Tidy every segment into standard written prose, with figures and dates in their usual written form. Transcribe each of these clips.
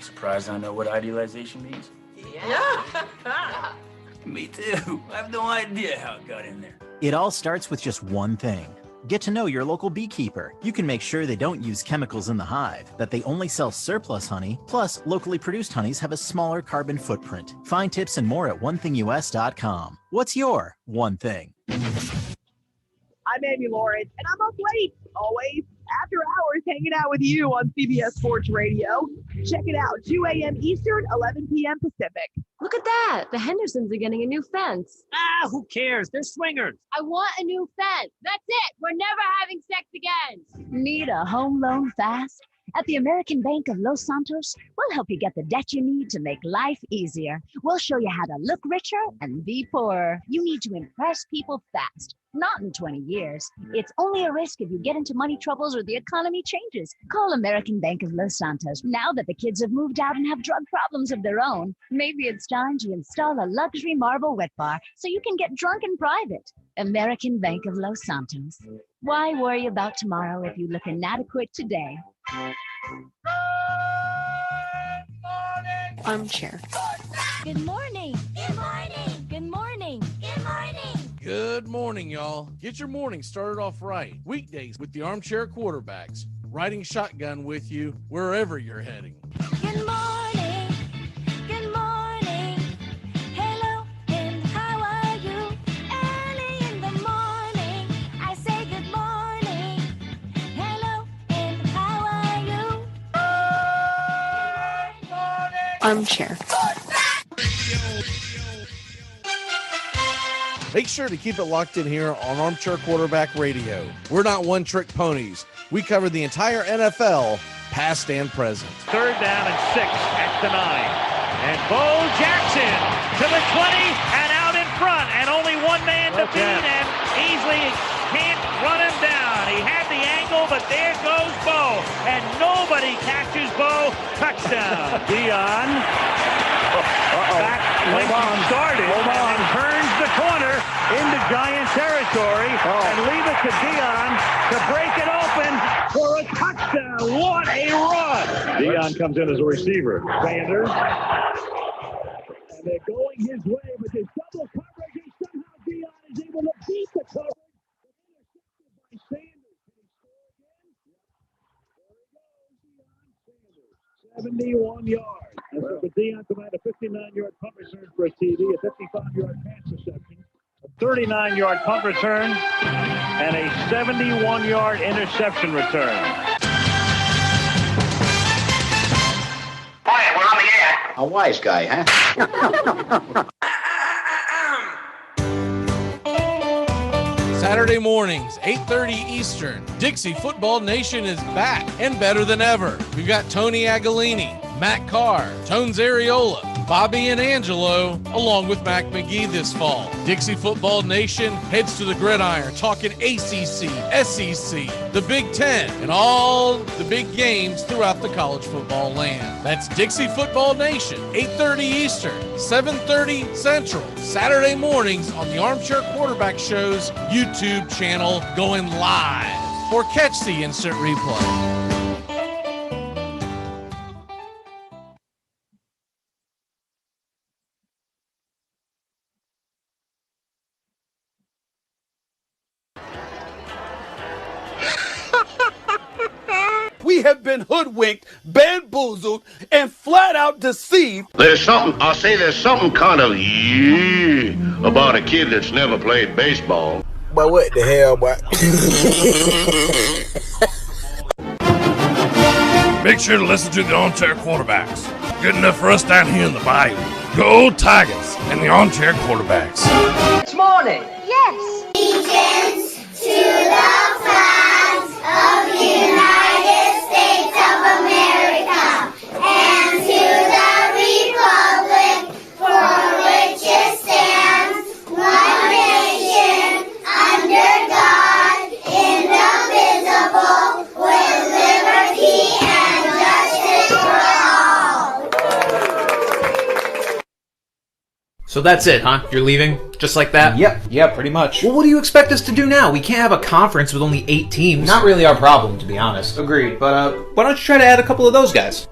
Surprised I know what idealization means? Yeah. Me too. I have no idea how it got in there. It all starts with just one thing. Get to know your local beekeeper. You can make sure they don't use chemicals in the hive, that they only sell surplus honey, plus locally produced honeys have a smaller carbon footprint. Find tips and more at onethingus.com. What's your one thing? I'm Amy Lawrence, and I'm up late, always, after hours hanging out with you on CBS Sports Radio. Check it out, 2 a.m. Eastern, 11 p.m. Pacific. Look at that. The Hendersons are getting a new fence. Ah, who cares? They're swingers. I want a new fence. That's it. We're never having sex again. Need a home loan fast? At the American Bank of Los Santos, we'll help you get the debt you need to make life easier. We'll show you how to look richer and be poorer. You need to impress people fast, not in 20 years. It's only a risk if you get into money troubles or the economy changes. Call American Bank of Los Santos. Now that the kids have moved out and have drug problems of their own, maybe it's time to install a luxury marble wet bar so you can get drunk in private. American Bank of Los Santos. Why worry about tomorrow if you look inadequate today? Armchair. Good morning. Good morning. Good morning. Good morning. Good morning, y'all. Get your morning started off right. Weekdays with the Armchair Quarterbacks. Riding shotgun with you wherever you're heading. Good morning. Good morning. Hello, and how are you? Early in the morning, I say good morning. Hello, and how are you? Armchair. Make sure to keep it locked in here on Armchair Quarterback Radio. We're not one-trick ponies. We cover the entire NFL, past and present. 3rd down and 6 at the 9. And Bo Jackson to the 20 and out in front. And only one man to beat, and Easley can't run him down. He had the angle, but there goes Bo. And nobody catches Bo. Touchdown. Dion. Back when he started and turns the corner into Giant territory and leave it to Dion to break it open for a touchdown. What a run! Dion comes in as a receiver. Sanders. And they're going his way, but there's double coverage, and somehow Dion is able to beat the coverage. Intercepted by Sanders. Can he score again? There he goes, Dion Sanders. 71 yards. That's what the Dion command, a 59-yard punt return for a TD, a 55-yard pass reception, a 39-yard punt return, and a 71-yard interception return. Quiet, we're on the air. A wise guy, huh? Saturday mornings, 8:30 Eastern. Dixie Football Nation is back and better than ever. We've got Tony Agolini, Matt Carr, Tones Areola, Bobby and Angelo, along with Mac McGee this fall. Dixie Football Nation heads to the gridiron, talking ACC, SEC, the Big Ten, and all the big games throughout the college football land. That's Dixie Football Nation, 8:30 Eastern, 7:30 Central, Saturday mornings on the Armchair Quarterback Show's YouTube channel, going live. Or catch the instant replay. We have been hoodwinked, bamboozled, and flat out deceived. There's something kind of about a kid that's never played baseball. But what the hell, boy? Make sure to listen to the Armchair Quarterbacks. Good enough for us down here in the bayou. Go Tigers and the Armchair Quarterbacks. It's morning. Yes. Allegiance to the flag of the United States of America and to the republic for which it stands, one nation, under God, indivisible, with liberty and justice for all. So that's it, huh? You're leaving? Just like that? Yep, pretty much. Well, what do you expect us to do now? We can't have a conference with only 8 teams. Not really our problem, to be honest. Agreed, but why don't you try to add a couple of those guys?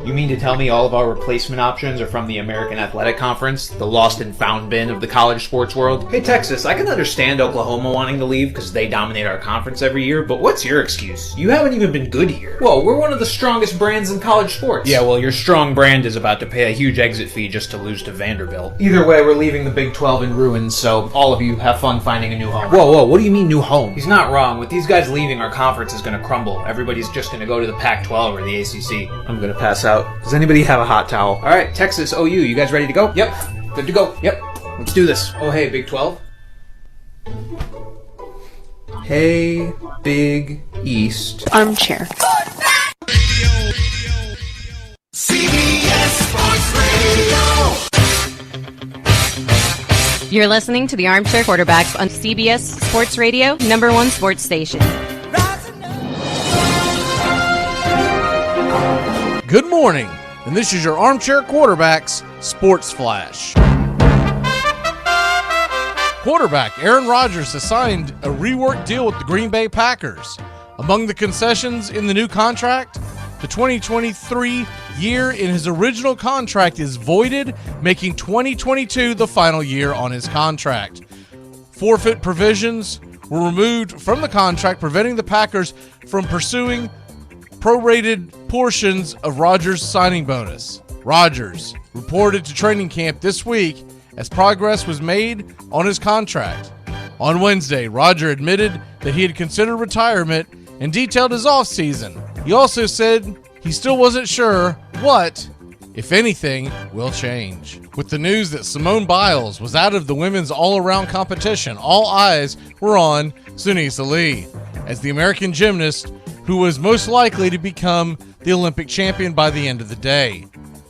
You mean to tell me all of our replacement options are from the American Athletic Conference, the lost and found bin of the college sports world? Hey Texas, I can understand Oklahoma wanting to leave because they dominate our conference every year, but what's your excuse? You haven't even been good here. Whoa, we're one of the strongest brands in college sports. Yeah, well, your strong brand is about to pay a huge exit fee just to lose to Vanderbilt. Either way, we're leaving the Big 12 in ruins, so all of you have fun finding a new home. Whoa, what do you mean new home? He's not wrong. With these guys leaving, our conference is going to crumble. Everybody's just going to go to the Pac-12 or the ACC. I'm going to pass out. Does anybody have a hot towel? All right, Texas, OU, you guys ready to go? Yep. Good to go. Yep. Let's do this. Oh, hey, Big 12. Hey, Big East. Armchair. CBS Sports Radio. You're listening to the Armchair Quarterbacks on CBS Sports Radio, #1 sports station. Good morning, and this is your Armchair Quarterbacks Sports Flash. Quarterback Aaron Rodgers has signed a reworked deal with the Green Bay Packers. Among the concessions in the new contract, the 2023 year in his original contract is voided, making 2022 the final year on his contract. Forfeit provisions were removed from the contract, preventing the Packers from pursuing prorated portions of Rodgers' signing bonus. Rodgers reported to training camp this week as progress was made on his contract. On Wednesday, Rodgers admitted that he had considered retirement and detailed his offseason. He also said he still wasn't sure what, if anything, will change. With the news that Simone Biles was out of the women's all-around competition, all eyes were on Sunisa Lee as the American gymnast who was most likely to become the Olympic champion by the end of the day.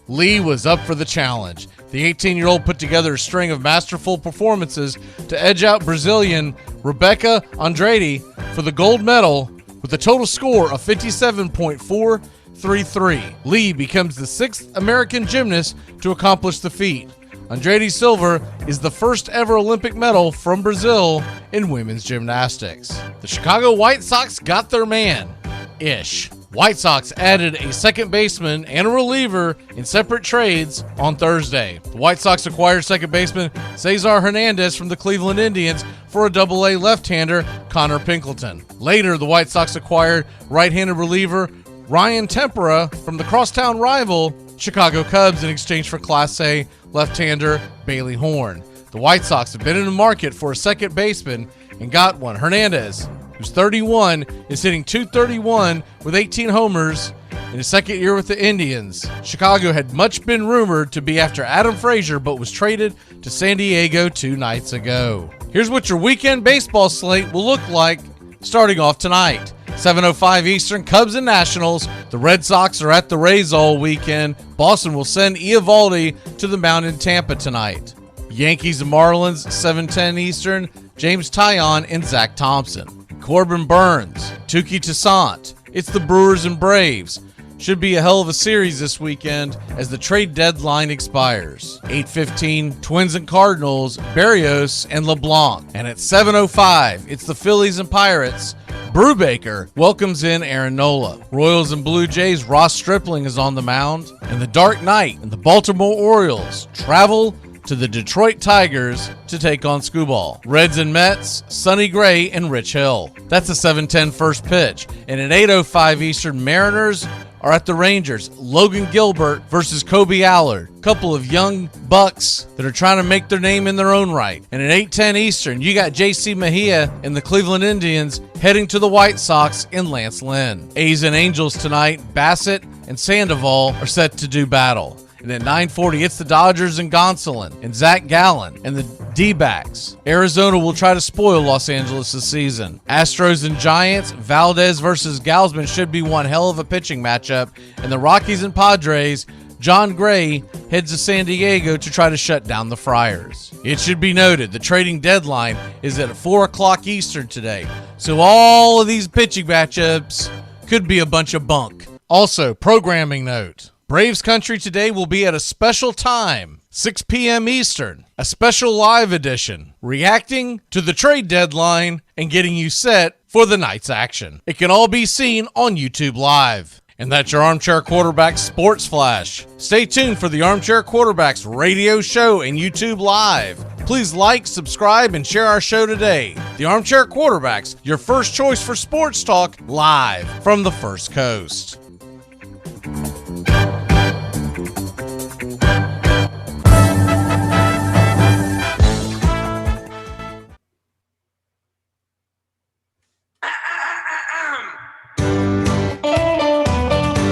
Lee was up for the challenge. The 18-year-old put together a string of masterful performances to edge out Brazilian Rebecca Andrade for the gold medal with a total score of 57.433. Lee becomes the 6th American gymnast to accomplish the feat. Andrade's silver is the first ever Olympic medal from Brazil in women's gymnastics. The Chicago White Sox got their man-ish. White Sox added a second baseman and a reliever in separate trades on Thursday. The White Sox acquired second baseman Cesar Hernandez from the Cleveland Indians for a Double-A left-hander Connor Pinkleton. Later, the White Sox acquired right-handed reliever Ryan Tempera from the crosstown rival Chicago Cubs in exchange for Class A left-hander Bailey Horn. The White Sox have been in the market for a second baseman and got one. Hernandez, who's 31, is hitting .231 with 18 homers in his second year with the Indians. Chicago had much been rumored to be after Adam Frazier, but was traded to San Diego 2 nights ago. Here's what your weekend baseball slate will look like starting off tonight. 7:05 Eastern, Cubs and Nationals. The Red Sox are at the Rays all weekend. Boston will send Eovaldi to the mound in Tampa tonight. Yankees and Marlins, 7:10 Eastern, James Taillon and Zach Thompson. Corbin Burns, Touki Toussaint. It's the Brewers and Braves. Should be a hell of a series this weekend as the trade deadline expires. 8:15, Twins and Cardinals, Berrios and LeBlanc. And at 7:05, it's the Phillies and Pirates. Brubaker welcomes in Aaron Nola. Royals and Blue Jays, Ross Stripling is on the mound. And the Dark Knight and the Baltimore Orioles travel to the Detroit Tigers to take on Skubal. Reds and Mets, Sonny Gray and Rich Hill. That's a 7:10 first pitch. And at 8:05 Eastern, Mariners are at the Rangers. Logan Gilbert versus Kobe Allard. Couple of young bucks that are trying to make their name in their own right. And at 8:10 Eastern, you got J.C. Mejia and the Cleveland Indians heading to the White Sox in Lance Lynn. A's and Angels tonight, Bassett and Sandoval are set to do battle. And at 9:40, it's the Dodgers and Gonsolin and Zach Gallen and the D-backs. Arizona will try to spoil Los Angeles this season. Astros and Giants, Valdez versus Gausman should be one hell of a pitching matchup. And the Rockies and Padres, John Gray heads to San Diego to try to shut down the Friars. It should be noted, the trading deadline is at 4 o'clock Eastern today. So all of these pitching matchups could be a bunch of bunk. Also, programming note. Braves Country today will be at a special time, 6 p.m. Eastern, a special live edition, reacting to the trade deadline and getting you set for the night's action. It can all be seen on YouTube Live. And that's your Armchair Quarterback Sports Flash. Stay tuned for the Armchair Quarterbacks radio show and YouTube Live. Please like, subscribe, and share our show today. The Armchair Quarterbacks, your first choice for sports talk, live from the First Coast.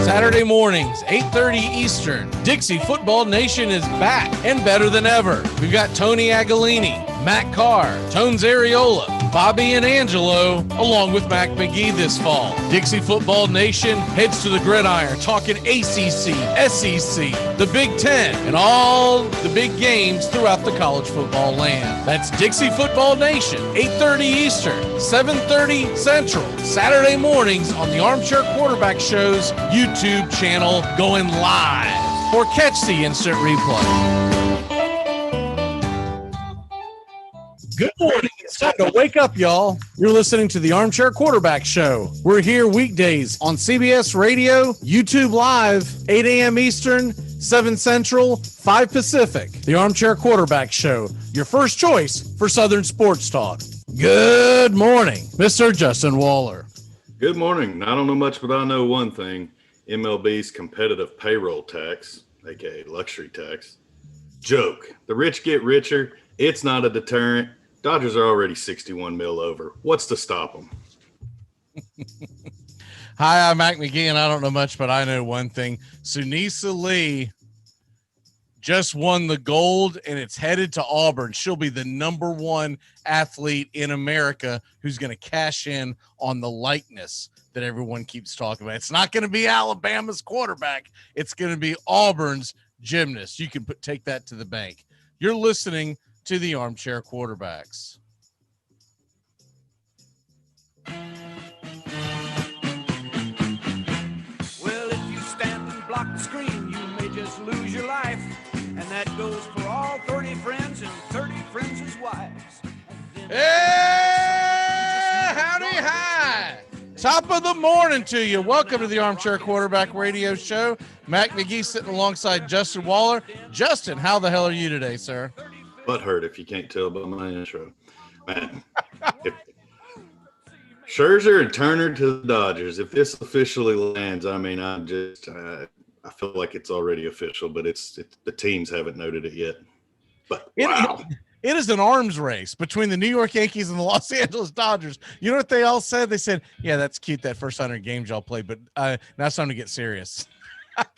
Saturday mornings, 8:30 Eastern. Dixie Football Nation is back and better than ever. We've got Tony Agolini, Matt Carr, Tones Areola, Bobby and Angelo, along with Mac McGee this fall. Dixie Football Nation heads to the gridiron, talking ACC, SEC, the Big Ten, and all the big games throughout the college football land. That's Dixie Football Nation, 8:30 Eastern, 7:30 Central, Saturday mornings on the Armchair Quarterback Show's YouTube channel, going live, or catch the instant replay. Good morning. It's time to wake up, y'all. You're listening to the Armchair Quarterback Show. We're here weekdays on CBS Radio, YouTube Live, 8 a.m. Eastern, 7 Central, 5 Pacific. The Armchair Quarterback Show, your first choice for Southern sports talk. Good morning, Mr. Justin Waller. Good morning. I don't know much, but I know one thing. MLB's competitive payroll tax, aka luxury tax, joke. The rich get richer. It's not a deterrent. Dodgers are already 61 mil over. What's to stop them? Hi, I'm Mac McGee, and I don't know much, but I know one thing. Sunisa Lee just won the gold, and it's headed to Auburn. She'll be the number one athlete in America who's going to cash in on the likeness that everyone keeps talking about. It's not going to be Alabama's quarterback. It's going to be Auburn's gymnast. You can take that to the bank. You're listening to the Armchair Quarterbacks. Well, if you stand and block the screen, you may just lose your life. And that goes for all 30 friends and 30 friends' wives. Hey, howdy, hi. Top of the morning to you. Welcome to the Armchair Quarterback Radio Show. Mac McGee sitting alongside Justin Waller. Justin, how the hell are you today, sir? Butthurt, if you can't tell by my intro. Man, Scherzer and Turner to the Dodgers. If this officially lands, I mean, I feel like it's already official, but it's the teams haven't noted it yet. But wow. It is an arms race between the New York Yankees and the Los Angeles Dodgers. You know what they all said? They said, yeah, that's cute, that first 100 games y'all played, but now it's time to get serious.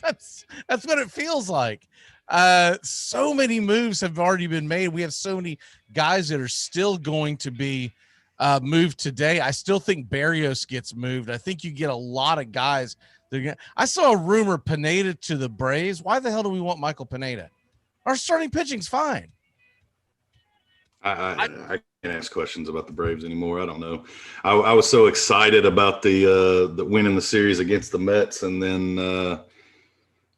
That's what it feels like. So many moves have already been made. We have so many guys that are still going to be moved today. I still think Berrios gets moved. I think you get a lot of guys. I saw a rumor Pineda to the Braves. Why the hell do we want Michael Pineda? Our starting pitching's fine. I can't ask questions about the Braves anymore. I don't know. I was so excited about the winning the series against the Mets, and then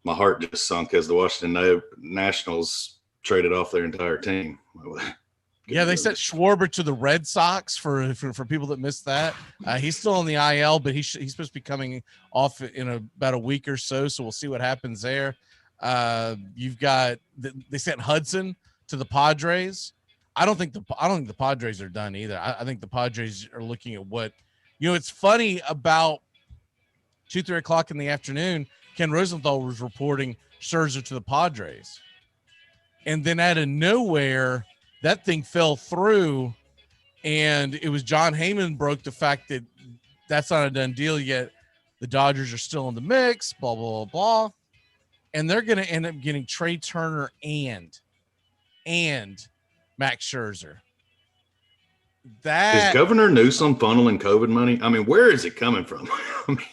my heart just sunk as the Washington Nationals traded off their entire team. Yeah, they sent Schwarber to the Red Sox for people that missed that. He's still on the IL, but he's supposed to be coming off in about a week or so. So we'll see what happens there. You've got they sent Hudson to the Padres. I don't think the Padres are done either. I think the Padres are looking at what, it's funny about 2-3 o'clock in the afternoon. Ken Rosenthal was reporting Scherzer to the Padres. And then out of nowhere, that thing fell through, and it was John Heyman broke the fact that that's not a done deal yet. The Dodgers are still in the mix, blah, blah, blah, blah. And they're going to end up getting Trey Turner and Max Scherzer. Is Governor Newsom funneling COVID money? I mean, where is it coming from?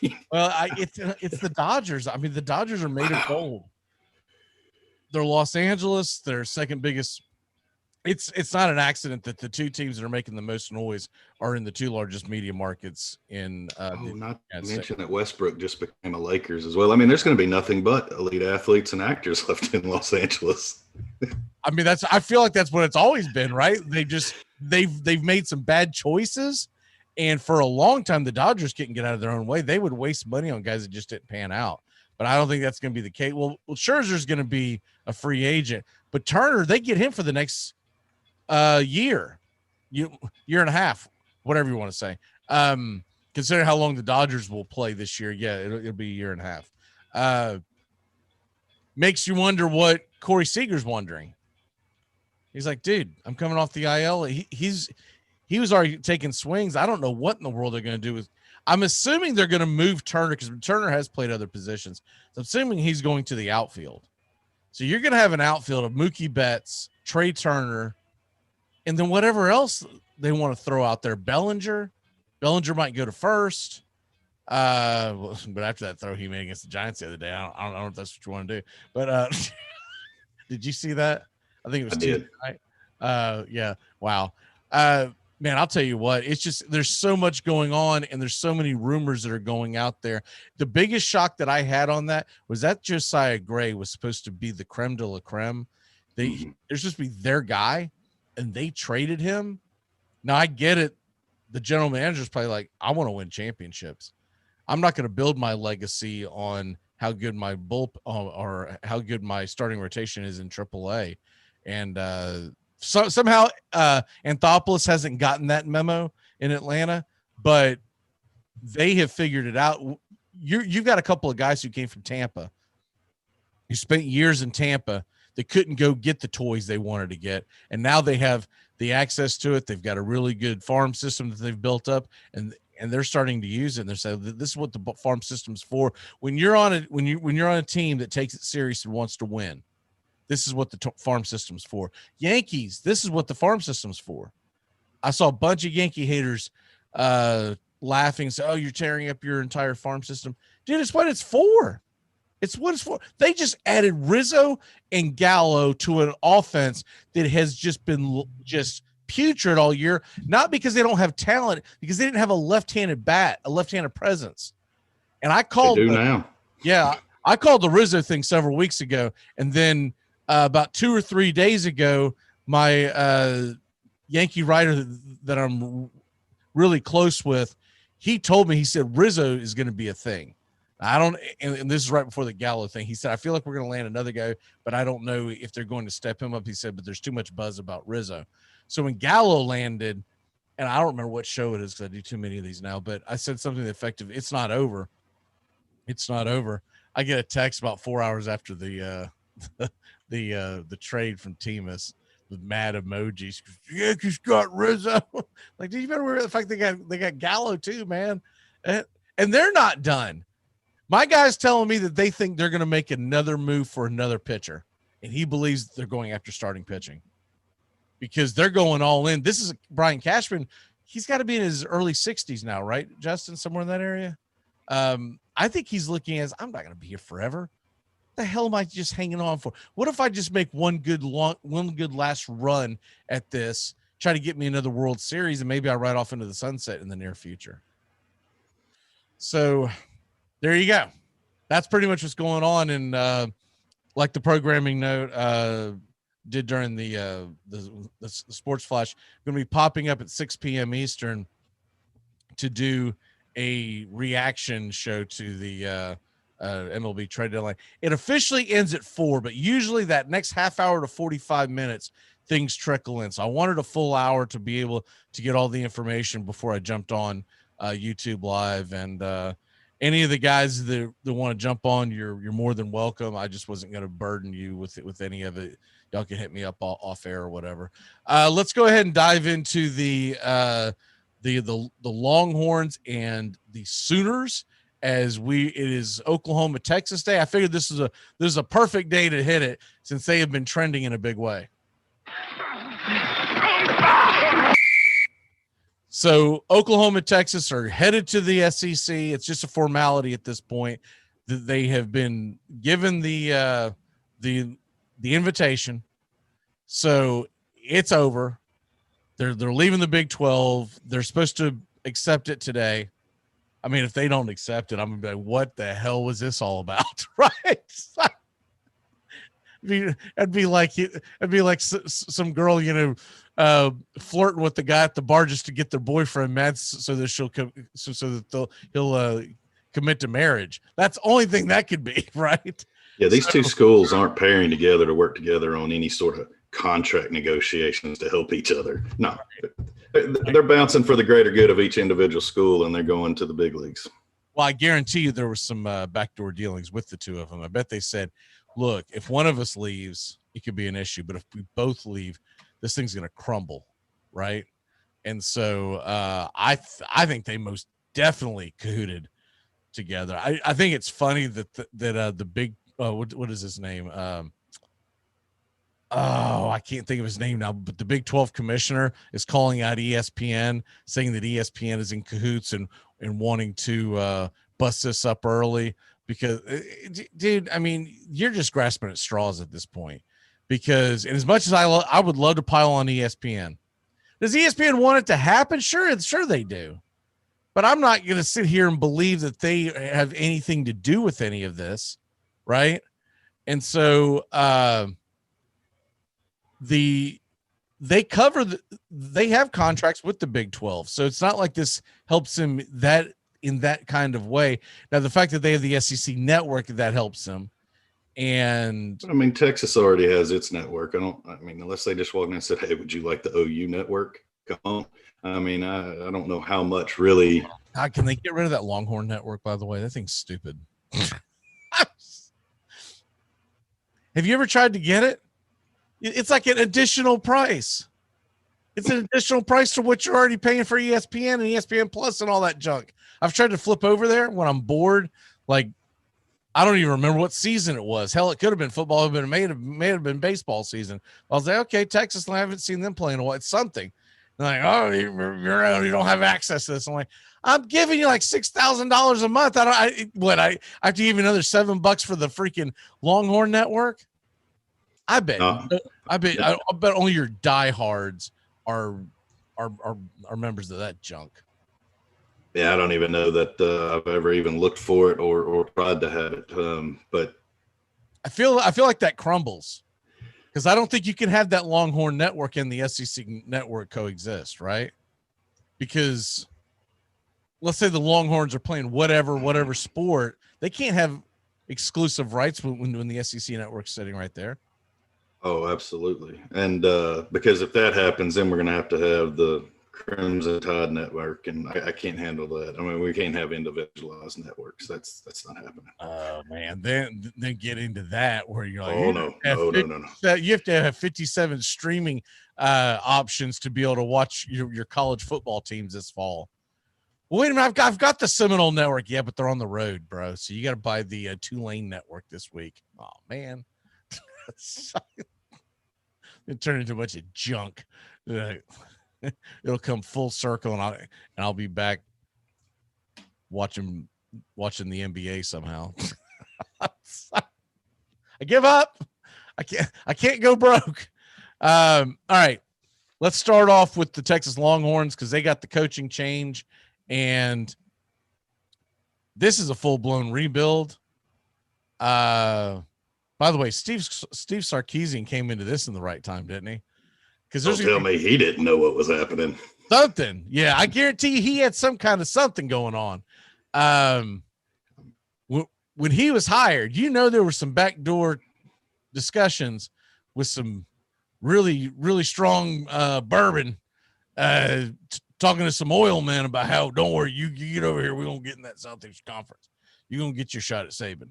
It's the Dodgers. I mean, the Dodgers are made of gold. They're Los Angeles. They're second biggest. It's not an accident that the two teams that are making the most noise are in the two largest media markets in. Not to mention that Westbrook just became a Lakers as well. I mean, there's going to be nothing but elite athletes and actors left in Los Angeles. I mean, I feel like that's what it's always been, right? They've made some bad choices, And for a long time, the Dodgers couldn't get out of their own way. They would waste money on guys that just didn't pan out. But I don't think that's going to be the case. Well, Scherzer's going to be a free agent, but Turner, they get him for the next year and a half, whatever you want to say. Considering how long the Dodgers will play this year, yeah, it'll be a year and a half. Makes you wonder what Corey Seager's wondering. He's like, dude, I'm coming off the IL. He was already taking swings. I don't know what in the world they're going to do with. I'm assuming they're going to move Turner because Turner has played other positions. So I'm assuming he's going to the outfield. So you're going to have an outfield of Mookie Betts, Trey Turner, and then whatever else they want to throw out there. Bellinger might go to first. But after that throw he made against the Giants the other day, I don't know if that's what you want to do. But did you see that? I think it was Tuesday night. Yeah. Wow. Man, I'll tell you what, it's just, there's so much going on and there's so many rumors that are going out there. The biggest shock that I had on that was that Josiah Gray was supposed to be the creme de la creme. They're supposed to be their guy and they traded him. Now I get it. The general manager's probably like, I want to win championships. I'm not going to build my legacy on how good my or how good my starting rotation is in AAA. And, so somehow Anthopoulos hasn't gotten that memo in Atlanta, but they have figured it out. You've got a couple of guys who came from Tampa, who spent years in Tampa that couldn't go get the toys they wanted to get, and now they have the access to it. They've got a really good farm system that they've built up, and they're starting to use it. And they're saying this is what the farm system's for. When you're on a team that takes it serious and wants to win. This is what the farm system's for. Yankees, this is what the farm system's for. I saw a bunch of Yankee haters laughing, say, oh, you're tearing up your entire farm system. Dude, it's what it's for. It's what it's for. They just added Rizzo and Gallo to an offense that has just been just putrid all year, not because they don't have talent, because they didn't have a left-handed bat, a left-handed presence. And I called now. Yeah, I called the Rizzo thing several weeks ago, and then about 2 or 3 days ago, my Yankee writer that I'm really close with, he told me, he said, Rizzo is going to be a thing. And this is right before the Gallo thing. He said, I feel like we're going to land another guy, but I don't know if they're going to step him up. He said, but there's too much buzz about Rizzo. So when Gallo landed, and I don't remember what show it is because I do too many of these now, but I said something effective. It's not over. It's not over. I get a text about 4 hours after the trade from Timus with mad emojis. Yankees got Rizzo. Like, did you remember the fact they got Gallo too, man? And they're not done. My guy's telling me that they think they're going to make another move for another pitcher, and he believes they're going after starting pitching because they're going all in. This is Brian Cashman. He's got to be in his early 60s now, right, Justin? Somewhere in that area. I think he's looking as, I'm not going to be here forever. The hell am I just hanging on for? What if I just make one good last run at this, try to get me another World Series, and maybe I ride off into the sunset in the near future? So there you go. That's pretty much what's going on. And like the programming note did during the Sports Flash, going to be popping up at 6 p.m. Eastern to do a reaction show to the MLB trade deadline. It officially ends at 4, but usually that next half hour to 45 minutes, things trickle in. So I wanted a full hour to be able to get all the information before I jumped on YouTube Live. And any of the guys that want to jump on, you're more than welcome. I just wasn't going to burden you with any of it. Y'all can hit me up off air or whatever. Let's go ahead and dive into the Longhorns and the Sooners. It is Oklahoma, Texas Day. I figured this is a perfect day to hit it since they have been trending in a big way. So Oklahoma, Texas are headed to the SEC. It's just a formality at this point that they have been given the invitation. So it's over. They're leaving the Big 12. They're supposed to accept it today. I mean, if they don't accept it, I'm going to be like, what the hell was this all about? Right? It'd be like some girl, flirting with the guy at the bar just to get their boyfriend mad, so that he'll commit to marriage. That's the only thing that could be, right? Yeah, these two schools aren't pairing together to work together on any sort of contract negotiations to help each other. No, they're bouncing for the greater good of each individual school, and they're going to the big leagues. Well, I guarantee you there was some backdoor dealings with the two of them. I bet they said, look, if one of us leaves, it could be an issue, but if we both leave, this thing's going to crumble, right? And so I think they most definitely cahooted together. I think it's funny that the big what is his name? I can't think of his name now, but the Big 12 commissioner is calling out ESPN, saying that ESPN is in cahoots and wanting to bust this up early because, dude, I mean, you're just grasping at straws at this point. Because, and as much as I would love to pile on ESPN, does ESPN want it to happen? Sure they do. But I'm not going to sit here and believe that they have anything to do with any of this, right? And so they have contracts with the Big 12, so it's not like this helps them in that kind of way. Now, the fact that they have the SEC network, that helps them. And I mean, Texas already has its network. Unless they just walked in and said, "Hey, would you like the OU network?" Come on. I mean, I don't know how much really. How can they get rid of that Longhorn network? By the way, that thing's stupid. Have you ever tried to get it? It's like an additional price. It's an additional price to what you're already paying for ESPN and ESPN Plus and all that junk. I've tried to flip over there when I'm bored. Like, I don't even remember what season it was. Hell, it could have been football. It may have been baseball season. I was like, okay, Texas, I haven't seen them playing a while. It's something. They're like, oh, you don't have access to this. I'm like, I'm giving you like $6,000 a month. I have to give you another $7 for the freaking Longhorn network. I bet only your diehards are members of that junk. Yeah, I don't even know that I've ever even looked for it or tried to have it. But I feel like that crumbles because I don't think you can have that Longhorn network and the SEC network coexist, right? Because let's say the Longhorns are playing whatever sport, they can't have exclusive rights when the SEC network's sitting right there. Oh, absolutely. And because if that happens, then we're going to have the Crimson Tide network, and I can't handle that. I mean, we can't have individualized networks. That's not happening. Oh man, then get into that where you're like, no. You have to have 57 streaming options to be able to watch your college football teams this fall. Well, wait a minute, I've got the Seminole network, yeah, but they're on the road, bro. So you got to buy the Tulane network this week. Oh man. It turned into a bunch of junk. It'll come full circle, and I'll be back watching the NBA somehow. I give up. I can't go broke. All right, let's start off with the Texas Longhorns because they got the coaching change, and this is a full-blown rebuild. By the way, Steve Sarkisian came into this in the right time, didn't he? Because don't tell me he didn't know what was happening. Something, yeah, I guarantee he had some kind of something going on. When he was hired, there were some backdoor discussions with some really, really strong bourbon, talking to some oil men about how, don't worry, you get over here, we're gonna get in that Southeast Conference. You're gonna get your shot at Saban.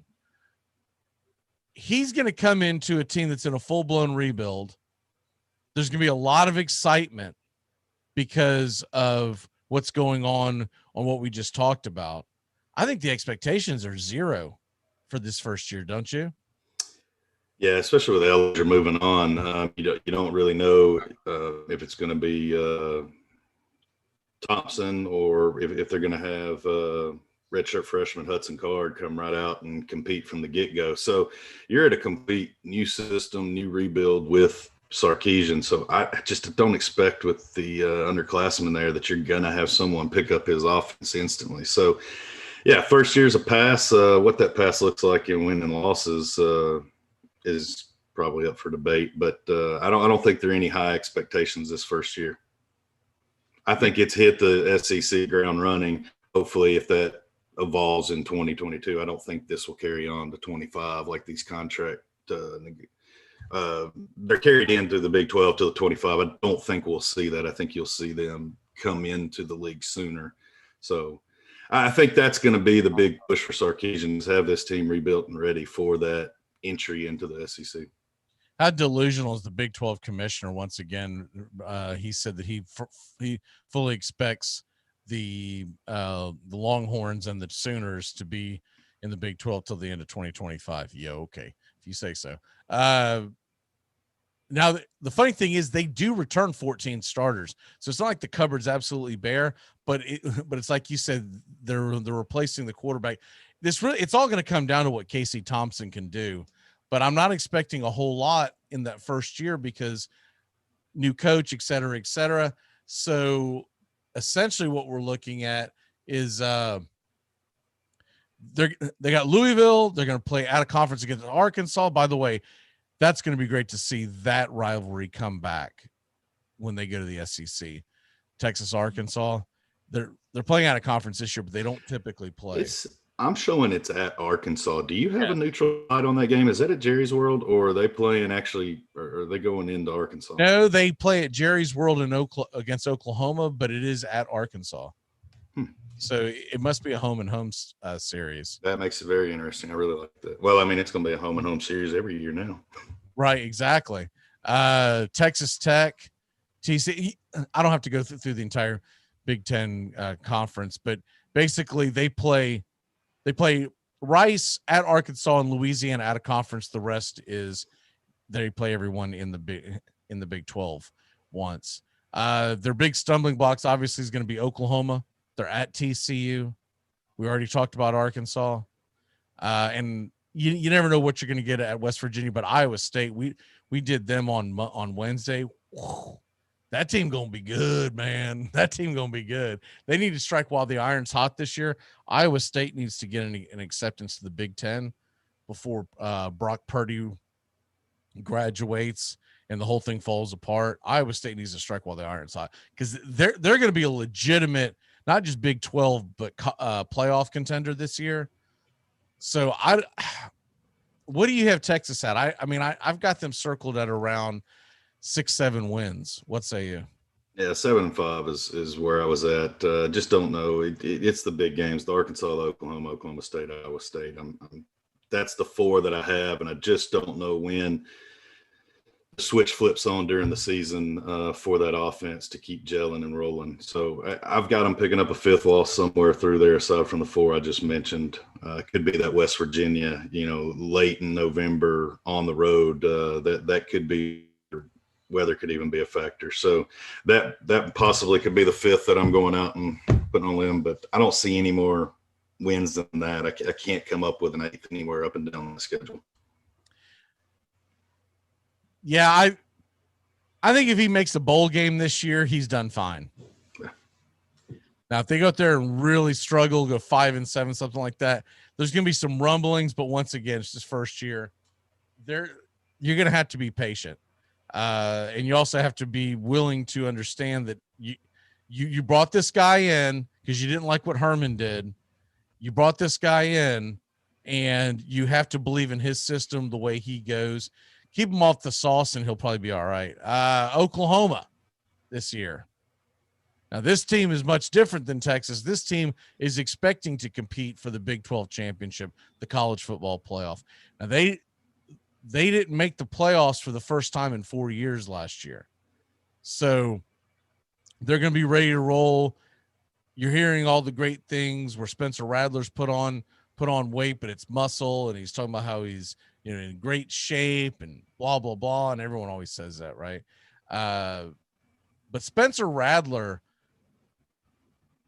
He's going to come into a team that's in a full-blown rebuild. There's going to be a lot of excitement because of what's going on what we just talked about. I think the expectations are zero for this first year, don't you? Yeah, especially with Ellinger moving on. You don't really know if it's going to be Thompson or if they're going to have redshirt freshman Hudson Card come right out and compete from the get-go. So you're at a complete new system, new rebuild with Sarkisian. So I just don't expect with the underclassmen there that you're going to have someone pick up his offense instantly. So, yeah, first year's a pass. What that pass looks like in win and losses is probably up for debate, but I don't think there are any high expectations this first year. I think it's hit the SEC ground running. Hopefully, if that evolves in 2022, I don't think this will carry on to 25 like these contract. They're carried into the Big 12 to the 25. I don't think we'll see that. I think you'll see them come into the league sooner. So I think that's going to be the big push for Sarkisian, is have this team rebuilt and ready for that entry into the SEC. How delusional is the Big 12 commissioner? Once again, he said that he fully expects the Longhorns and the Sooners to be in the Big 12 till the end of 2025. Yeah, okay, if you say so. Now, the funny thing is they do return 14 starters, so it's not like the cupboard's absolutely bare. But it's like you said, they're replacing the quarterback. It's all going to come down to what Casey Thompson can do. But I'm not expecting a whole lot in that first year because new coach, et cetera, et cetera. So essentially what we're looking at is they got Louisville. They're going to play out of conference against Arkansas. By the way, that's going to be great to see that rivalry come back when they go to the SEC. Texas, Arkansas, they're playing out of conference this year, but they don't typically play. I'm showing it's at Arkansas. Do you have a neutral site on that game? Is that at Jerry's World, or are they playing actually, or are they going into Arkansas? No, they play at Jerry's World against Oklahoma, but it is at Arkansas. So it must be a home and home series. That makes it very interesting. I really like that. Well, I mean, it's going to be a home and home series every year now. Right, exactly. Texas Tech, TC. I don't have to go through the entire Big Ten conference, but basically they play Rice at Arkansas and Louisiana out of conference. The rest is they play everyone in the Big 12 once. Their big stumbling blocks obviously is going to be Oklahoma. They're at TCU. We already talked about Arkansas. And you never know what you're going to get at West Virginia, but Iowa State, we did them on Wednesday. Whew. That team going to be good, man. That team going to be good. They need to strike while the iron's hot this year. Iowa State needs to get an acceptance to the Big Ten before Brock Purdy graduates and the whole thing falls apart. Iowa State needs to strike while the iron's hot because they're going to be a legitimate, not just Big 12, but playoff contender this year. So what do you have Texas at? I mean, I've got them circled at around 6-7 wins. What say you? Yeah, 7-5 is where I was at. Just don't know. It's the big games: the Arkansas, Oklahoma State, Iowa State. That's the four that I have, and I just don't know when the switch flips on during the season for that offense to keep gelling and rolling. So I've got them picking up a fifth loss somewhere through there, aside from the four I just mentioned. Could be that West Virginia, late in November on the road. That could be. Weather could even be a factor. So that possibly could be the fifth that I'm going out and putting on limb, but I don't see any more wins than that. I can't come up with an eighth anywhere up and down the schedule. Yeah, I think if he makes a bowl game this year, he's done fine. Yeah. Now, if they go out there and really struggle, go 5-7, something like that, there's going to be some rumblings, but once again, it's his first year. You're going to have to be patient. And you also have to be willing to understand that you brought this guy in because you didn't like what Herman did. You brought this guy in, and you have to believe in his system, the way he goes. Keep him off the sauce, and he'll probably be all right. Oklahoma this year. Now, this team is much different than Texas. This team is expecting to compete for the Big 12 championship, the college football playoff. Now, they didn't make the playoffs for the first time in 4 years last year. So they're going to be ready to roll. You're hearing all the great things where Spencer Rattler's put on weight, but it's muscle. And he's talking about how he's, in great shape and blah, blah, blah. And everyone always says that, right? But Spencer Rattler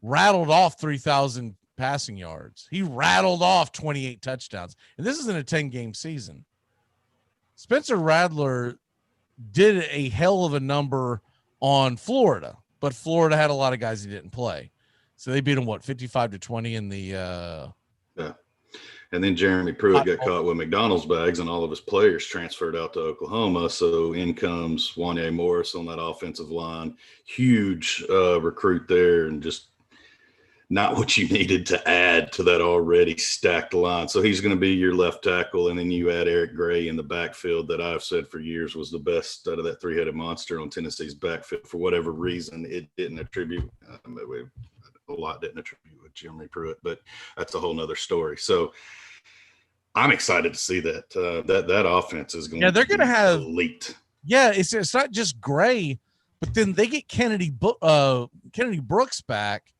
rattled off 3,000 passing yards. He rattled off 28 touchdowns. And this isn't a 10-game season. Spencer Rattler did a hell of a number on Florida, but Florida had a lot of guys he didn't play. So they beat him, 55-20 in the yeah. And then Jeremy Pruitt got caught with McDonald's bags, and all of his players transferred out to Oklahoma. So in comes Wanya Morris on that offensive line. Huge recruit there, and just not what you needed to add to that already stacked line. So he's going to be your left tackle, and then you add Eric Gray in the backfield that I've said for years was the best out of that three-headed monster on Tennessee's backfield. For whatever reason, it didn't attribute a lot didn't attribute with Jeremy Pruitt, but that's a whole nother story. So I'm excited to see that that offense is going to they're going to have elite. Yeah, it's not just Gray, but then they get Kennedy Brooks back.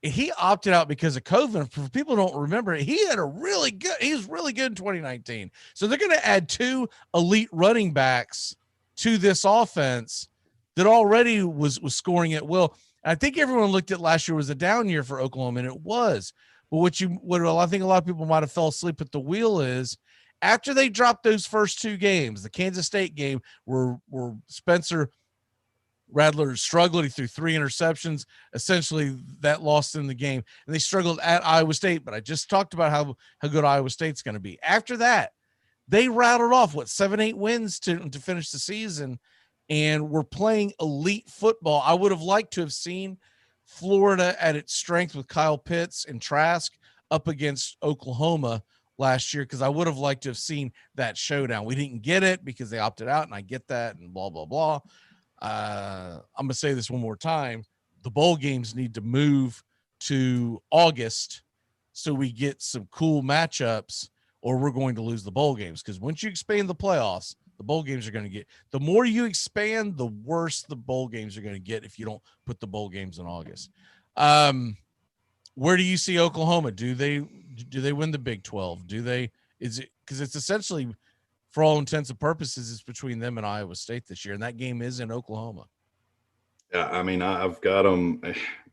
He opted out because of COVID. For people who don't remember, he was really good in 2019. So they're going to add 2 elite running backs to this offense that already was scoring at will. I think everyone looked at last year was a down year for Oklahoma, and it was. But what I think a lot of people might have fell asleep at the wheel is after they dropped those first 2 games, the Kansas State game where Spencer Rattler struggled. He threw 3 interceptions. Essentially, that lost in the game. And they struggled at Iowa State, but I just talked about how good Iowa State's going to be. After that, they rattled off, 7-8 wins to finish the season, and we're playing elite football. I would have liked to have seen Florida at its strength with Kyle Pitts and Trask up against Oklahoma last year, because I would have liked to have seen that showdown. We didn't get it because they opted out, and I get that, and blah, blah, blah. I'm going to say this one more time. The bowl games need to move to August so we get some cool matchups, or we're going to lose the bowl games. Because once you expand the playoffs, the bowl games are going to get – the more you expand, the worse the bowl games are going to get if you don't put the bowl games in August. Where do you see Oklahoma? Do they win the Big 12? Is it because it's essentially – for all intents and purposes, it's between them and Iowa State this year, and that game is in Oklahoma. Yeah, I mean, I've got them.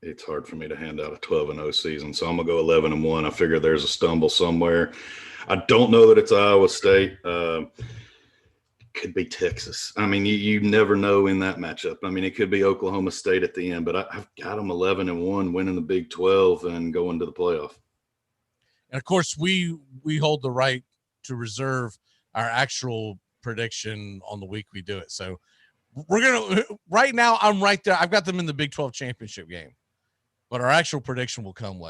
It's hard for me to hand out a 12-0 season, so I'm going to go 11-1. I figure there's a stumble somewhere. I don't know that it's Iowa State. Could be Texas. I mean, you never know in that matchup. I mean, it could be Oklahoma State at the end, but I've got them 11-1, winning the Big 12 and going to the playoff. And, of course, we hold the right to reserve our actual prediction on the week we do it. So we're going to – right now I'm right there. I've got them in the Big 12 championship game. But our actual prediction will come,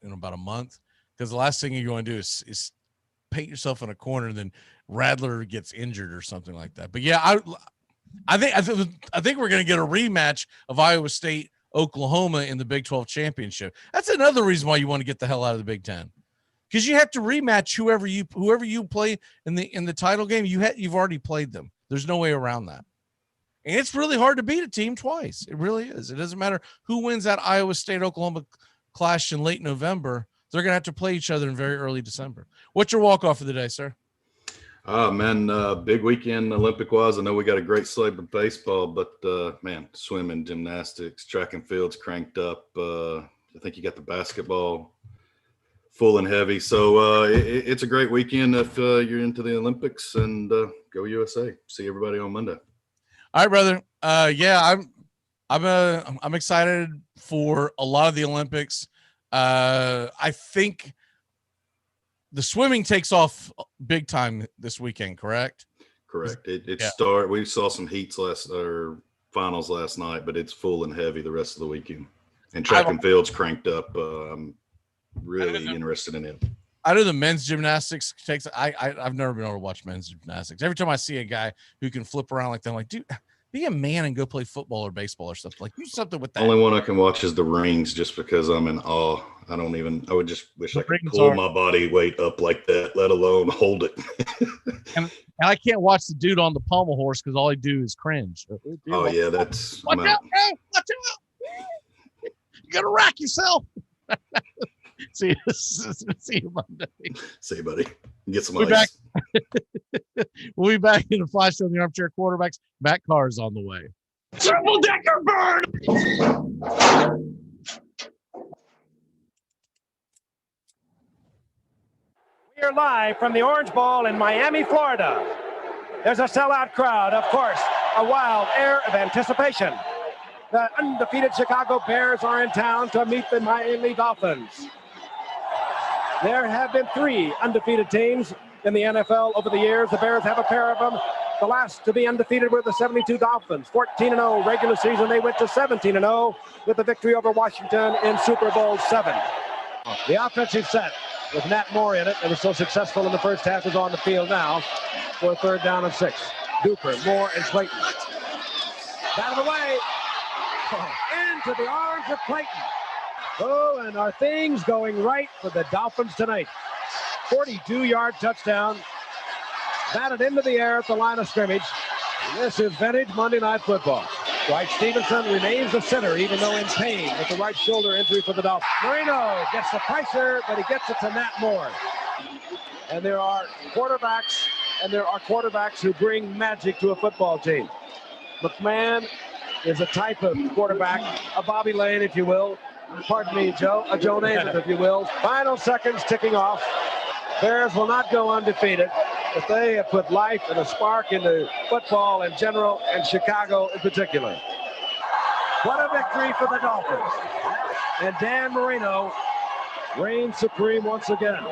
in about a month? Because the last thing you're going to do is paint yourself in a corner and then Rattler gets injured or something like that. But, yeah, I think we're going to get a rematch of Iowa State, Oklahoma in the Big 12 championship. That's another reason why you want to get the hell out of the Big 10. Because you have to rematch whoever you play in the title game. You've already played them. There's no way around that. And it's really hard to beat a team twice. It really is. It doesn't matter who wins that Iowa State-Oklahoma clash in late November. They're going to have to play each other in very early December. What's your walk-off of the day, sir? Man, big weekend Olympic-wise. I know we got a great slate of baseball, but, man, swimming, gymnastics, track and field's cranked up. I think you got the basketball full and heavy. So it's a great weekend if you're into the Olympics, and go USA. See everybody on Monday. All right, brother. Yeah, I'm excited for a lot of the Olympics. I think the swimming takes off big time this weekend, correct? Correct. We saw some heats finals last night, but it's full and heavy the rest of the weekend. And track and field's cranked up. I'm really interested in it. I know the men's gymnastics takes. I've never been able to watch men's gymnastics. Every time I see a guy who can flip around like that, I'm like, dude, be a man and go play football or baseball or something. Like, do something with that. Only one I can watch is the rings, just because I'm in awe. I would just wish I could pull my body weight up like that, let alone hold it. and I can't watch the dude on the pommel horse because all he do is cringe. Dude, yeah, that's. Watch out, man! Watch out! You gotta rack yourself. See you Monday. See you, buddy. Get some ice. We'll be back in a flash on the Armchair Quarterbacks. Matt Carr's on the way. Triple decker bird! We are live from the Orange Bowl in Miami, Florida. There's a sellout crowd, of course, a wild air of anticipation. The undefeated Chicago Bears are in town to meet the Miami Dolphins. There have been 3 undefeated teams in the NFL over the years. The Bears have a pair of them. The last to be undefeated were the 72 Dolphins. 14-0 regular season. They went to 17-0 with the victory over Washington in Super Bowl 7. The offensive set with Nat Moore in it that was so successful in the first half is on the field now for a 3rd down and 6. Duper, Moore, and Clayton. Out of the way. Into the arms of Clayton. Oh, and are things going right for the Dolphins tonight? 42-yard touchdown. Batted into the air at the line of scrimmage. This is vintage Monday Night Football. Dwight Stevenson remains the center, even though in pain with the right shoulder injury for the Dolphins. Marino gets the pressure, but he gets it to Nat Moore. And there are quarterbacks who bring magic to a football team. McMahon is a type of quarterback, a Bobby Lane, if you will. Pardon me, Joe, a Joe Namath, if you will. Final seconds ticking off. Bears will not go undefeated, but they have put life and a spark into football in general and Chicago in particular. What a victory for the Dolphins. And Dan Marino reigns supreme once again.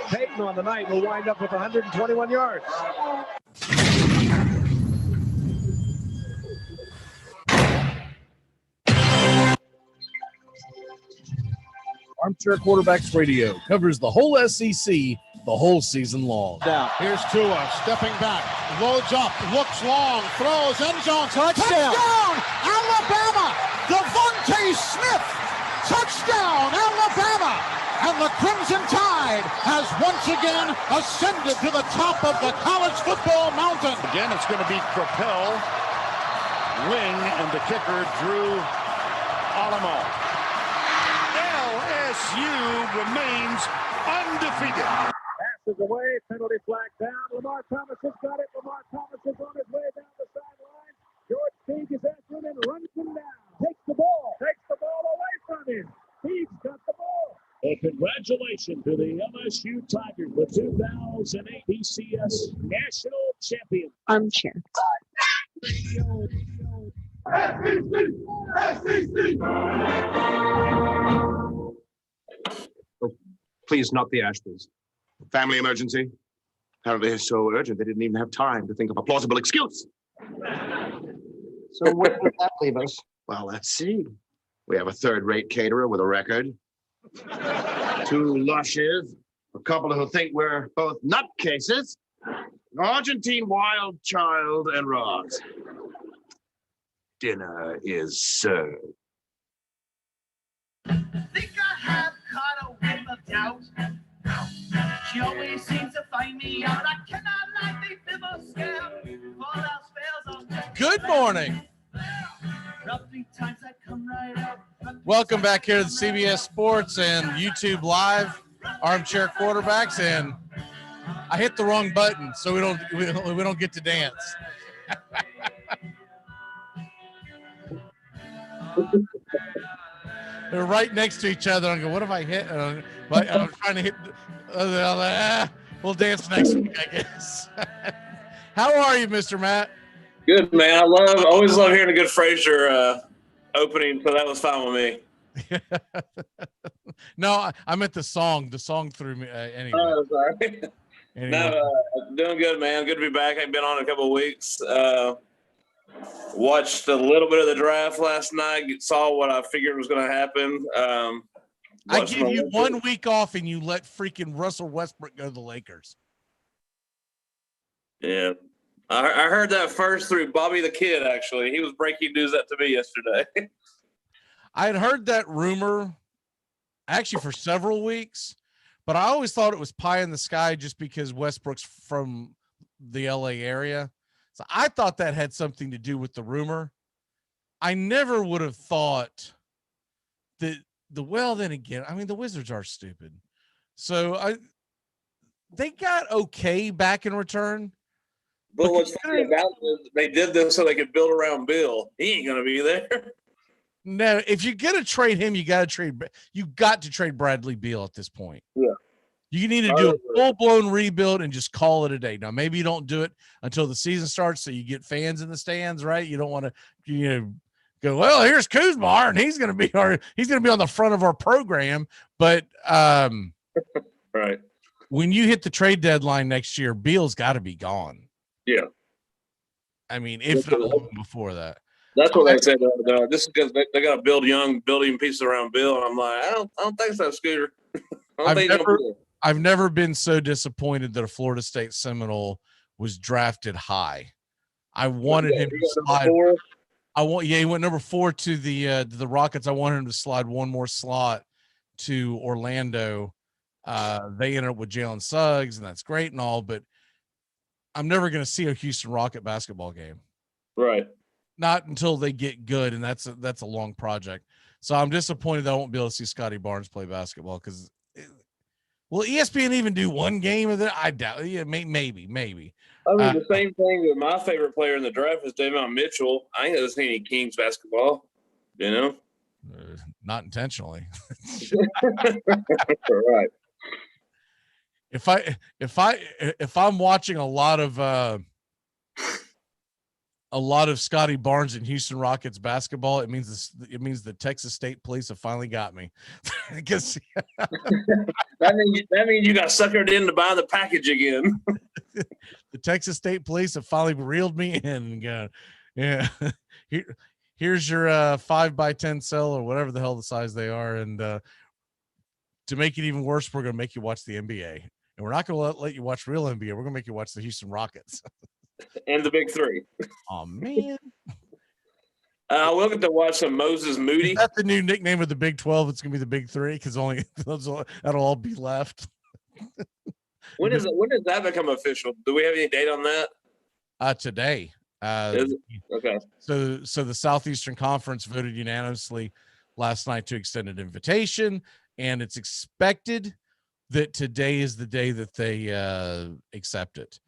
Peyton on the night will wind up with 121 yards. Armchair Quarterbacks Radio covers the whole SEC the whole season long. Down. Here's Tua stepping back, loads up, looks long, throws, end zone, touchdown! Alabama! Devontae Smith! Touchdown, Alabama! And the Crimson Tide has once again ascended to the top of the college football mountain. Again, it's going to be Crapel, wing, and the kicker, Drew Alamo. LSU remains undefeated. Passes away, penalty flag down. Lamar Thomas has got it. Lamar Thomas is on his way down the sideline. George Teague is after him and runs him down. Takes the ball away from him. Teague's got the ball. Well, congratulations to the LSU Tigers, the 2008 BCS National Champion. Armchair. Please, not the Ashbys. Family emergency? Apparently it's so urgent they didn't even have time to think of a plausible excuse. So where does that leave us? Well, let's see. We have a third-rate caterer with a record. 2 lushes. A couple who think we're both nutcases. An Argentine wild child and Ross. Dinner is served. Think I have caught a whiff of doubt. She always seems to find me out. I cannot like the fib or scam. Fall out spells on. Good morning. Welcome back here to the CBS Sports and YouTube Live Armchair Quarterbacks, and I hit the wrong button, so we don't get to dance. They're right next to each other. I go, what have I hit? But I'm trying to hit. We'll dance next week, I guess. How are you, Mr. Matt? Good, man. I always love hearing a good Frazier opening, so that was fine with me. No, I meant the song. The song threw me anyway. Oh, sorry. Anyway. No, doing good, man. Good to be back. I've been on a couple of weeks. Watched a little bit of the draft last night. Saw what I figured was going to happen. I give you 1 week off, and you let freaking Russell Westbrook go to the Lakers. Yeah. I heard that first through Bobby the Kid, actually. He was breaking news that to me yesterday. I had heard that rumor actually for several weeks, but I always thought it was pie in the sky just because Westbrook's from the LA area. So I thought that had something to do with the rumor. I never would have thought that then again, I mean, the Wizards are stupid. So they got okay back in return. But what's funny about it, they did this so they could build around Bill. He ain't going to be there. No, if you're going to trade him, you got to trade Bradley Beal at this point. Yeah. You need to do a full-blown rebuild and just call it a day. Now, maybe you don't do it until the season starts so you get fans in the stands, right? You don't want to, go, well, here's Kuzma, and he's going to be on the front of our program. But right. When you hit the trade deadline next year, Beal's got to be gone. Yeah. I mean, if not long before that. That's what they said. This is because they got to build young building pieces around Bill, and I'm like, I don't think so, Scooter. I've never been so disappointed that a Florida State Seminole was drafted high. I wanted him to slide. He went number 4 to the Rockets. I wanted him to slide one more slot to Orlando. They ended up with Jalen Suggs, and that's great and all, but I'm never going to see a Houston Rocket basketball game. Right. Not until they get good, and that's a long project. So I'm disappointed that I won't be able to see Scotty Barnes play basketball because will ESPN even do one game of it? I doubt. Yeah, maybe. I mean, the same thing with my favorite player in the draft is Davion Mitchell. I ain't gonna see any Kings basketball, not intentionally. Right. If I'm watching a lot of Scotty Barnes and Houston Rockets basketball, it means the Texas State Police have finally got me. Because that means you got suckered into buying the package again. The Texas State Police have finally reeled me in and go, yeah, here's your 5x10 cell or whatever the hell the size they are, and to make it even worse, we're going to make you watch the NBA, and we're not going to let you watch real NBA. We're going to make you watch the Houston Rockets. And the Big Three. Oh, man. We'll get to watch some Moses Moody. Is that the new nickname of the Big 12? It's going to be the Big Three because that'll all be left. When does that become official? Do we have any date on that? Today. Okay. So the Southeastern Conference voted unanimously last night to extend an invitation, and it's expected that today is the day that they accept it.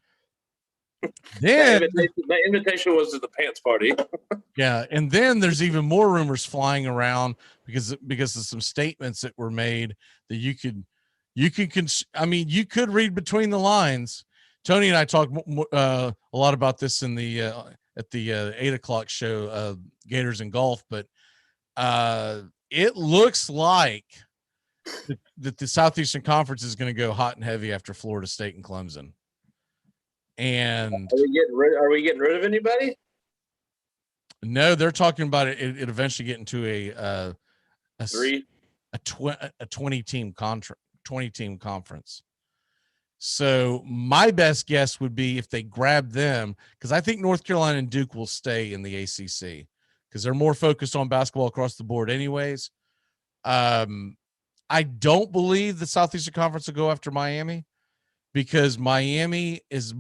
Then the invitation was to the pants party. Yeah, and then there's even more rumors flying around because of some statements that were made that you could read between the lines. Tony and I talked a lot about this in the at the 8:00 show, Gators and Golf, but it looks like that the Southeastern Conference is going to go hot and heavy after Florida State and Clemson. And are we getting rid of anybody? No, they're talking about it eventually getting to a 20-team contract, 20-team conference. So my best guess would be if they grab them, because I think North Carolina and Duke will stay in the ACC because they're more focused on basketball across the board anyways. I don't believe the Southeastern Conference will go after Miami, because Miami is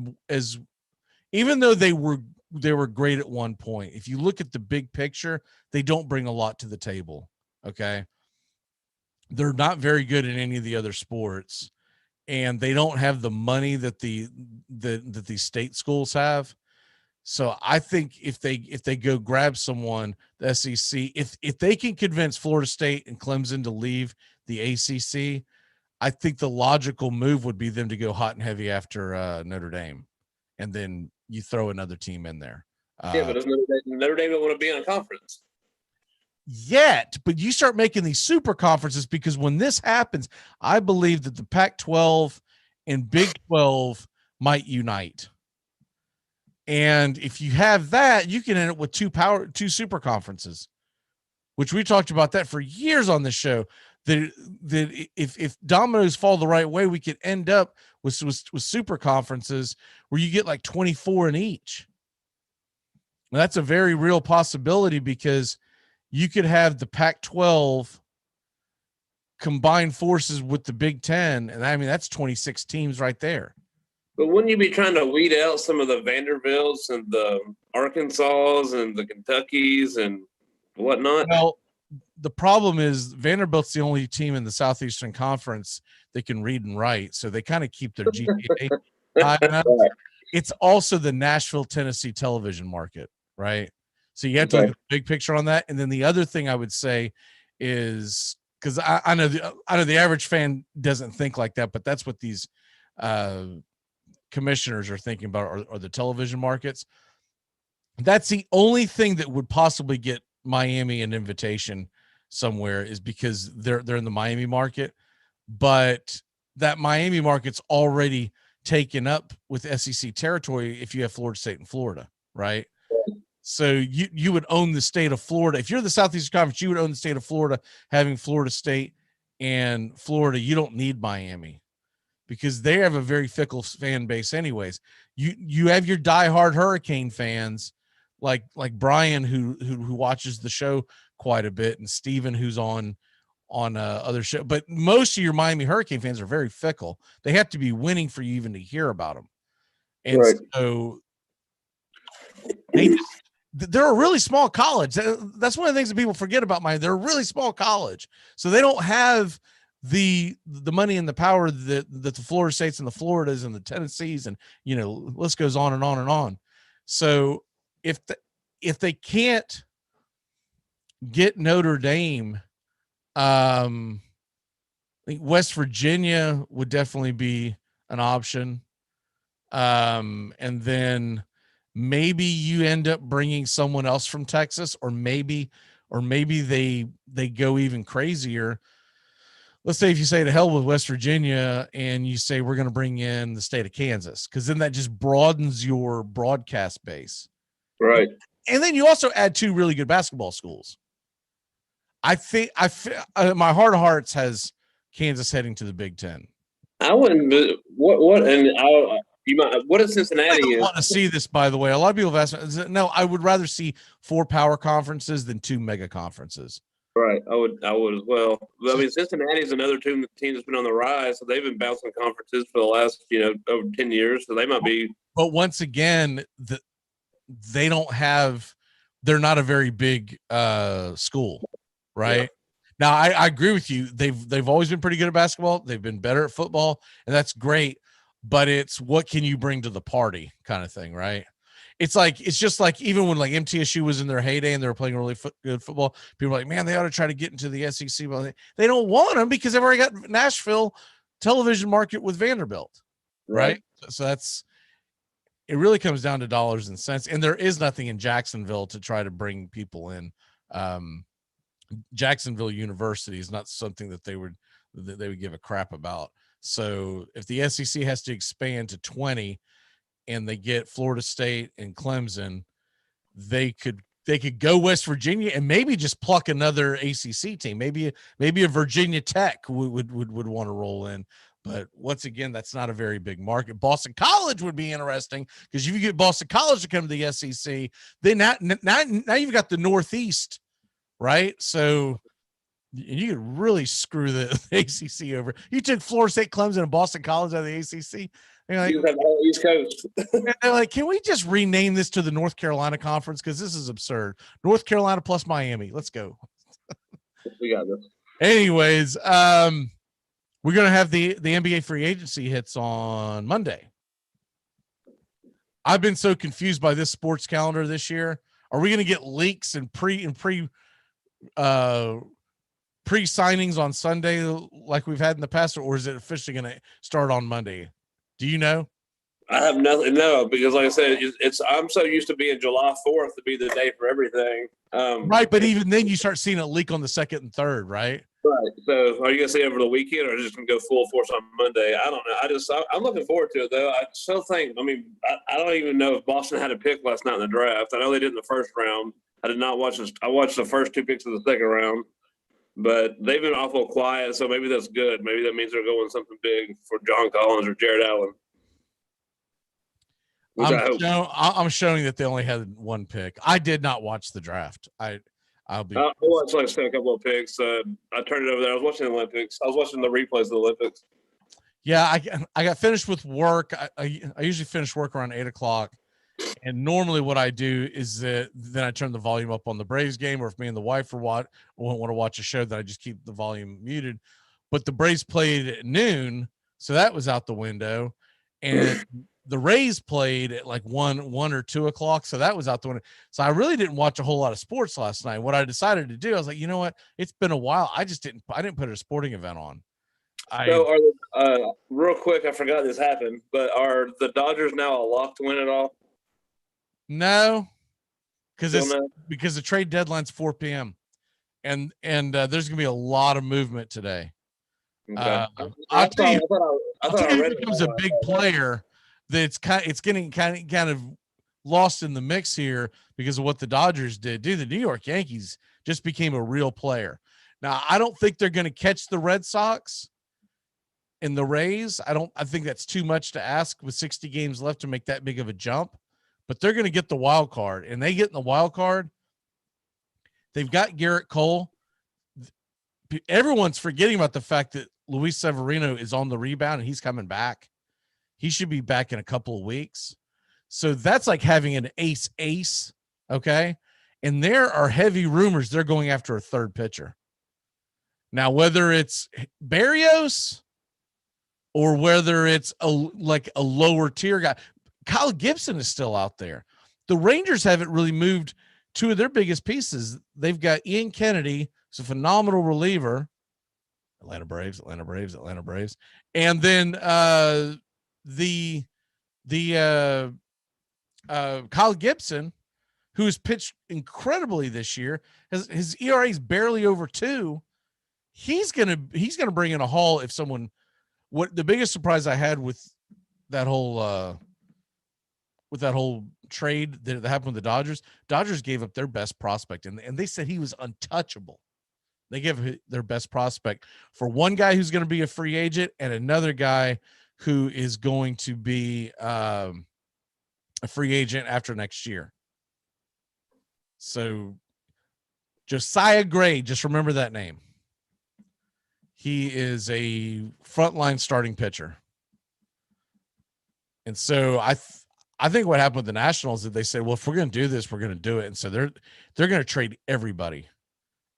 even though they were great at one point, if you look at the big picture, they don't bring a lot to the table. Okay. They're not very good in any of the other sports, and they don't have the money that these state schools have. So I think if they go grab someone, the SEC, if they can convince Florida State and Clemson to leave the ACC, I think the logical move would be them to go hot and heavy after Notre Dame, and then you throw another team in there. But does Notre Dame don't want to be in a conference yet? But you start making these super conferences, because when this happens, I believe that the Pac-12 and Big 12 might unite. And if you have that, you can end up with two super conferences, which we talked about that for years on this show. That if dominoes fall the right way, we could end up with super conferences where you get like 24 in each. Now, that's a very real possibility, because you could have the Pac-12 combine forces with the Big Ten, and I mean that's 26 teams right there. But wouldn't you be trying to weed out some of the Vanderbilts and the Arkansas and the Kentuckys and whatnot? Well, the problem is Vanderbilt's the only team in the Southeastern Conference that can read and write, so they kind of keep their GPA. It's also the Nashville, Tennessee television market, right? So you have to look at the big picture on that. And then the other thing I would say is, because I know the average fan doesn't think like that, but that's what these commissioners are thinking about, are the television markets. That's the only thing that would possibly get Miami an invitation somewhere is because they're in the Miami market, but that Miami market's already taken up with SEC territory if you have Florida State and Florida, right? So you would own the state of Florida. If you're the Southeastern Conference, you would own the state of Florida, having Florida State and Florida. You don't need Miami because they have a very fickle fan base anyways. You have your diehard Hurricane fans like Brian who watches the show quite a bit, and Steven who's on other show. But most of your Miami Hurricane fans are very fickle. They have to be winning for you even to hear about them. And so they're a really small college. That's one of the things that people forget about Miami. They're a really small college. So they don't have the money and the power that the Florida States and the Floridas and the Tennessees and, list goes on and on and on. So if they can't get Notre Dame, I think West Virginia would definitely be an option. And then maybe you end up bringing someone else from Texas, or maybe they go even crazier. Let's say if you say to hell with West Virginia and you say we're going to bring in the state of Kansas, because then that just broadens your broadcast base. Right. And then you also add 2 really good basketball schools. I think my heart of hearts has Kansas heading to the Big Ten. I wouldn't. What if Cincinnati I don't want to see this, by the way. A lot of people have asked me. No, I would rather see 4 power conferences than 2 mega conferences. Right. I would as well. I mean, Cincinnati is another team that's been on the rise, so they've been bouncing conferences for the last over 10 years. So they might be. But once again, they don't have. They're not a very big school, right? Yeah. Now, I agree with you. They've always been pretty good at basketball. They've been better at football, and that's great. But it's what can you bring to the party kind of thing, right? It's just like even when like MTSU was in their heyday and they were playing really good football, people were like, man, they ought to try to get into the SEC. Well, they don't want them because they've already got Nashville television market with Vanderbilt, right? So it really comes down to dollars and cents, and there is nothing in Jacksonville to try to bring people in. Jacksonville University is not something that they would give a crap about. So if the SEC has to expand to 20 and they get Florida State and Clemson, they could go West Virginia and maybe just pluck another ACC team. Maybe a Virginia Tech would want to roll in. But once again, that's not a very big market. Boston College would be interesting because if you get Boston College to come to the SEC, then now you've got the Northeast, right? So you could really screw the ACC over. You took Florida State, Clemson, and Boston College out of the ACC. Like, you have the whole East Coast. they're like, can we just rename this to the North Carolina Conference? Because this is absurd. North Carolina plus Miami. Let's go. We got this. Anyways, we're gonna have the NBA free agency hits on Monday. I've been so confused by this sports calendar this year. Are we gonna get leaks and pre-signings on Sunday like we've had in the past, or is it officially going to start on Monday? Do you know? I have nothing. No, because like I said, I'm so used to being July 4th to be the day for everything. Right, but even then you start seeing it leak on the 2nd and 3rd, right? Right. So are you going to say over the weekend, or just going to go full force on Monday? I don't know. I'm looking forward to it, though. I still think, I don't even know if Boston had a pick last night in the draft. I know they did in the first round. I did not watch this. I watched the first 2 picks of the second round. But they've been awful quiet, so maybe that's good. Maybe that means they're going something big for John Collins or Jared Allen. I'm showing that they only had 1 pick. I did not watch the draft. I watched like a couple of picks. I turned it over there. I was watching the Olympics. I was watching the replays of the Olympics. Yeah, I got finished with work. I usually finish work around 8:00. And normally what I do is that then I turn the volume up on the Braves game, or if me and the wife want to watch a show, then I just keep the volume muted. But the Braves played at noon, so that was out the window. And the Rays played at like 1 or 2 o'clock, so that was out the window. So I really didn't watch a whole lot of sports last night. What I decided to do, I was like, you know what? It's been a while. I didn't put a sporting event on. Real quick, I forgot this happened, but are the Dodgers now a lock to win it all? No, because the trade deadline's 4 p.m. and there's gonna be a lot of movement today. Okay. I'll tell you, I thought I if read it it becomes a big player, that it's getting kind of lost in the mix here because of what the Dodgers did. Dude, the New York Yankees just became a real player. Now, I don't think they're going to catch the Red Sox and the Rays. I think that's too much to ask with 60 games left to make that big of a jump, but they're going to get the wild card, and they get in the wild card. They've got Garrett Cole. Everyone's forgetting about the fact that Luis Severino is on the rebound and he's coming back. He should be back in a couple of weeks. So that's like having an ace. Okay. And there are heavy rumors they're going after a third pitcher. Now, whether it's Barrios or whether it's a lower tier guy, Kyle Gibson is still out there. The Rangers haven't really moved two of their biggest pieces. They've got Ian Kennedy, who's a phenomenal reliever. Atlanta Braves. And then Kyle Gibson, who has pitched incredibly this year, his ERA is barely over 2. He's gonna bring in a haul if someone. What the biggest surprise I had with that whole trade that happened with the Dodgers gave up their best prospect, and they said he was untouchable. They gave their best prospect for one guy who's going to be a free agent and another guy who is going to be a free agent after next year. So Josiah Gray, just remember that name. He is a frontline starting pitcher. And so I think what happened with the Nationals is that they said, well, if we're going to do this, we're going to do it. And so they're going to trade everybody.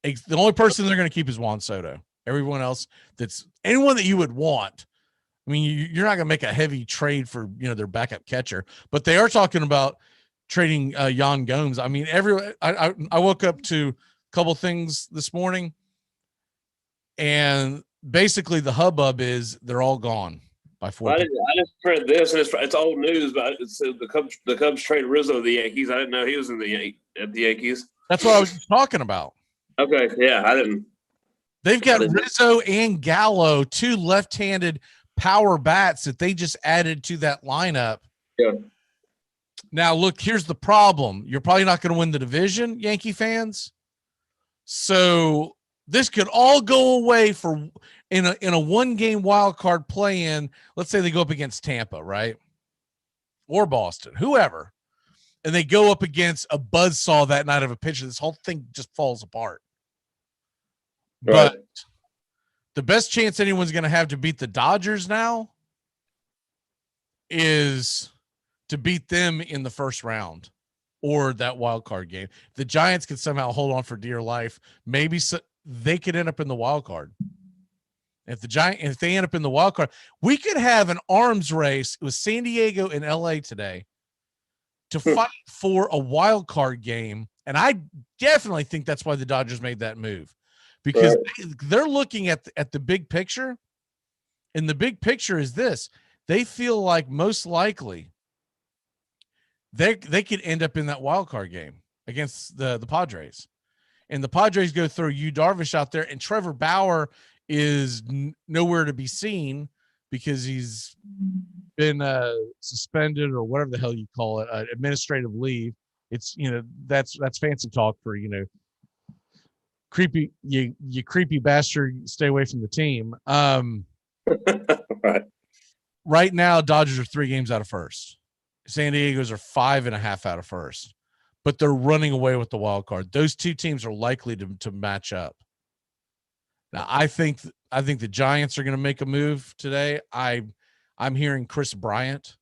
The only person they're going to keep is Juan Soto. Everyone else that's anyone that you would want. I mean, you're not going to make a heavy trade for, their backup catcher, but they are talking about trading Yan Gomes. I mean, I woke up to a couple things this morning, and basically the hubbub is they're all gone by 4. I just read this, and it's old news, but it's the Cubs trade Rizzo to the Yankees. I didn't know he was at the Yankees. That's what I was talking about. Okay, yeah, I didn't. They've got Rizzo and Gallo, 2 left-handed power bats that they just added to that lineup. Yeah. Now, look, here's the problem. You're probably not going to win the division, Yankee fans. So this could all go away in a one-game wild card play-in. Let's say they go up against Tampa, right? Or Boston, whoever. And they go up against a buzzsaw that night of a pitcher. This whole thing just falls apart. Right. But the best chance anyone's going to have to beat the Dodgers now is to beat them in the first round or that wild card game. The Giants could somehow hold on for dear life. Maybe they could end up in the wild card. If they end up in the wild card, we could have an arms race with San Diego and LA today to fight for a wild card game. And I definitely think that's why the Dodgers made that move, because they're looking at the big picture, and the big picture is this. They feel like most likely they could end up in that wild card game against the Padres, and the Padres go throw Yu Darvish out there, and Trevor Bauer is nowhere to be seen because he's been suspended or whatever the hell you call it, administrative leave. It's, that's fancy talk for, creepy, you creepy bastard, stay away from the team. Right now, Dodgers are 3 games out of first. San Diego's are 5.5 out of first, but they're running away with the wild card. Those 2 teams are likely to match up. Now, I think the Giants are going to make a move today. I'm hearing Chris Bryant.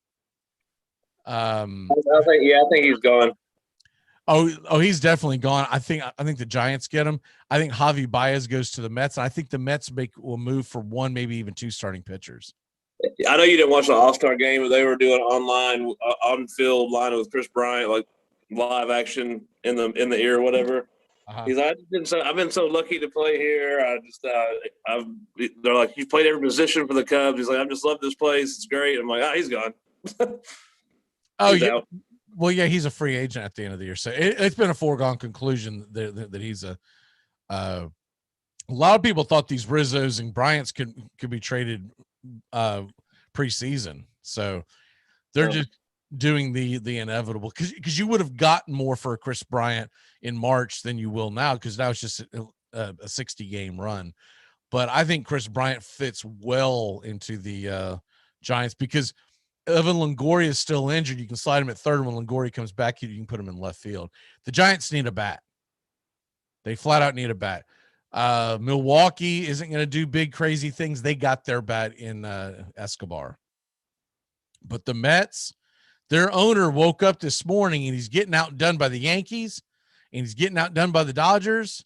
I think he's gone. Oh, he's definitely gone. I think the Giants get him. I think Javi Baez goes to the Mets, and I think the Mets will move for 1, maybe even 2 starting pitchers. I know you didn't watch the All-Star game, but they were doing online, on-field line with Chris Bryant, like live action in the ear or whatever. Uh-huh. He's like, I've been so lucky to play here. They're like, you've played every position for the Cubs. He's like, I've just loved this place. It's great. I'm like, he's gone. Oh, yeah. Well, yeah, he's a free agent at the end of the year, so it's been a foregone conclusion that he's a. A lot of people thought these Rizzos and Bryants could be traded preseason, so they're just doing the inevitable because you would have gotten more for a Chris Bryant in March than you will now because now it's just a 60-game run. But I think Chris Bryant fits well into the Giants because Evan Longoria is still injured. You can slide him at third. When Longoria comes back, you can put him in left field. The Giants need a bat. They flat out need a bat. Milwaukee isn't going to do big, crazy things. They got their bat in Escobar. But the Mets, their owner woke up this morning and he's getting outdone by the Yankees and he's getting outdone by the Dodgers.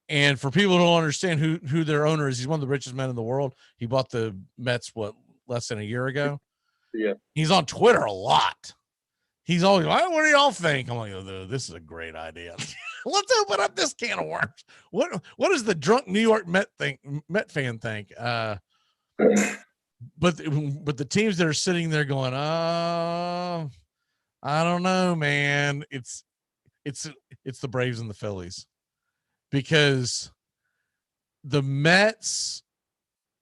And for people who don't understand who their owner is, he's one of the richest men in the world. He bought the Mets, less than a year ago? Yeah. He's on Twitter a lot. He's always like, what do y'all think? I'm like, oh, this is a great idea. Let's open up this can of worms. What does the drunk New York Met fan think? But the teams that are sitting there going, I don't know, man. It's the Braves and the Phillies because the Mets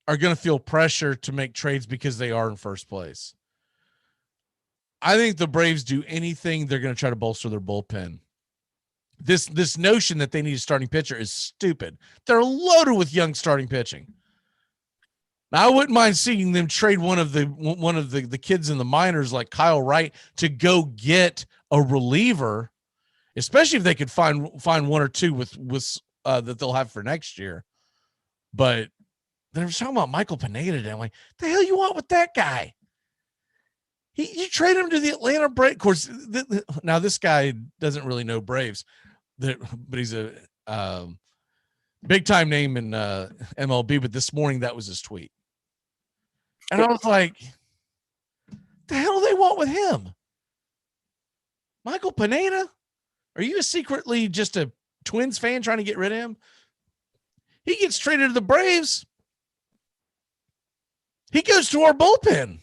are going to feel pressure to make trades because they are in first place. I think the Braves do anything. They're going to try to bolster their bullpen. This notion that they need a starting pitcher is stupid. They're loaded with young starting pitching. Now, I wouldn't mind seeing them trade one of the kids in the minors like Kyle Wright to go get a reliever, especially if they could find one or two with that they'll have for next year. But they were talking about Michael Pineda today. I'm like, the hell you want with that guy? You trade him to the Atlanta Braves. Of course, now this guy doesn't really know Braves, but he's a big time name in MLB. But this morning, that was his tweet, and I was like, "The hell do they want with him, Michael Pineda? Are you secretly just a Twins fan trying to get rid of him? He gets traded to the Braves. He goes to our bullpen."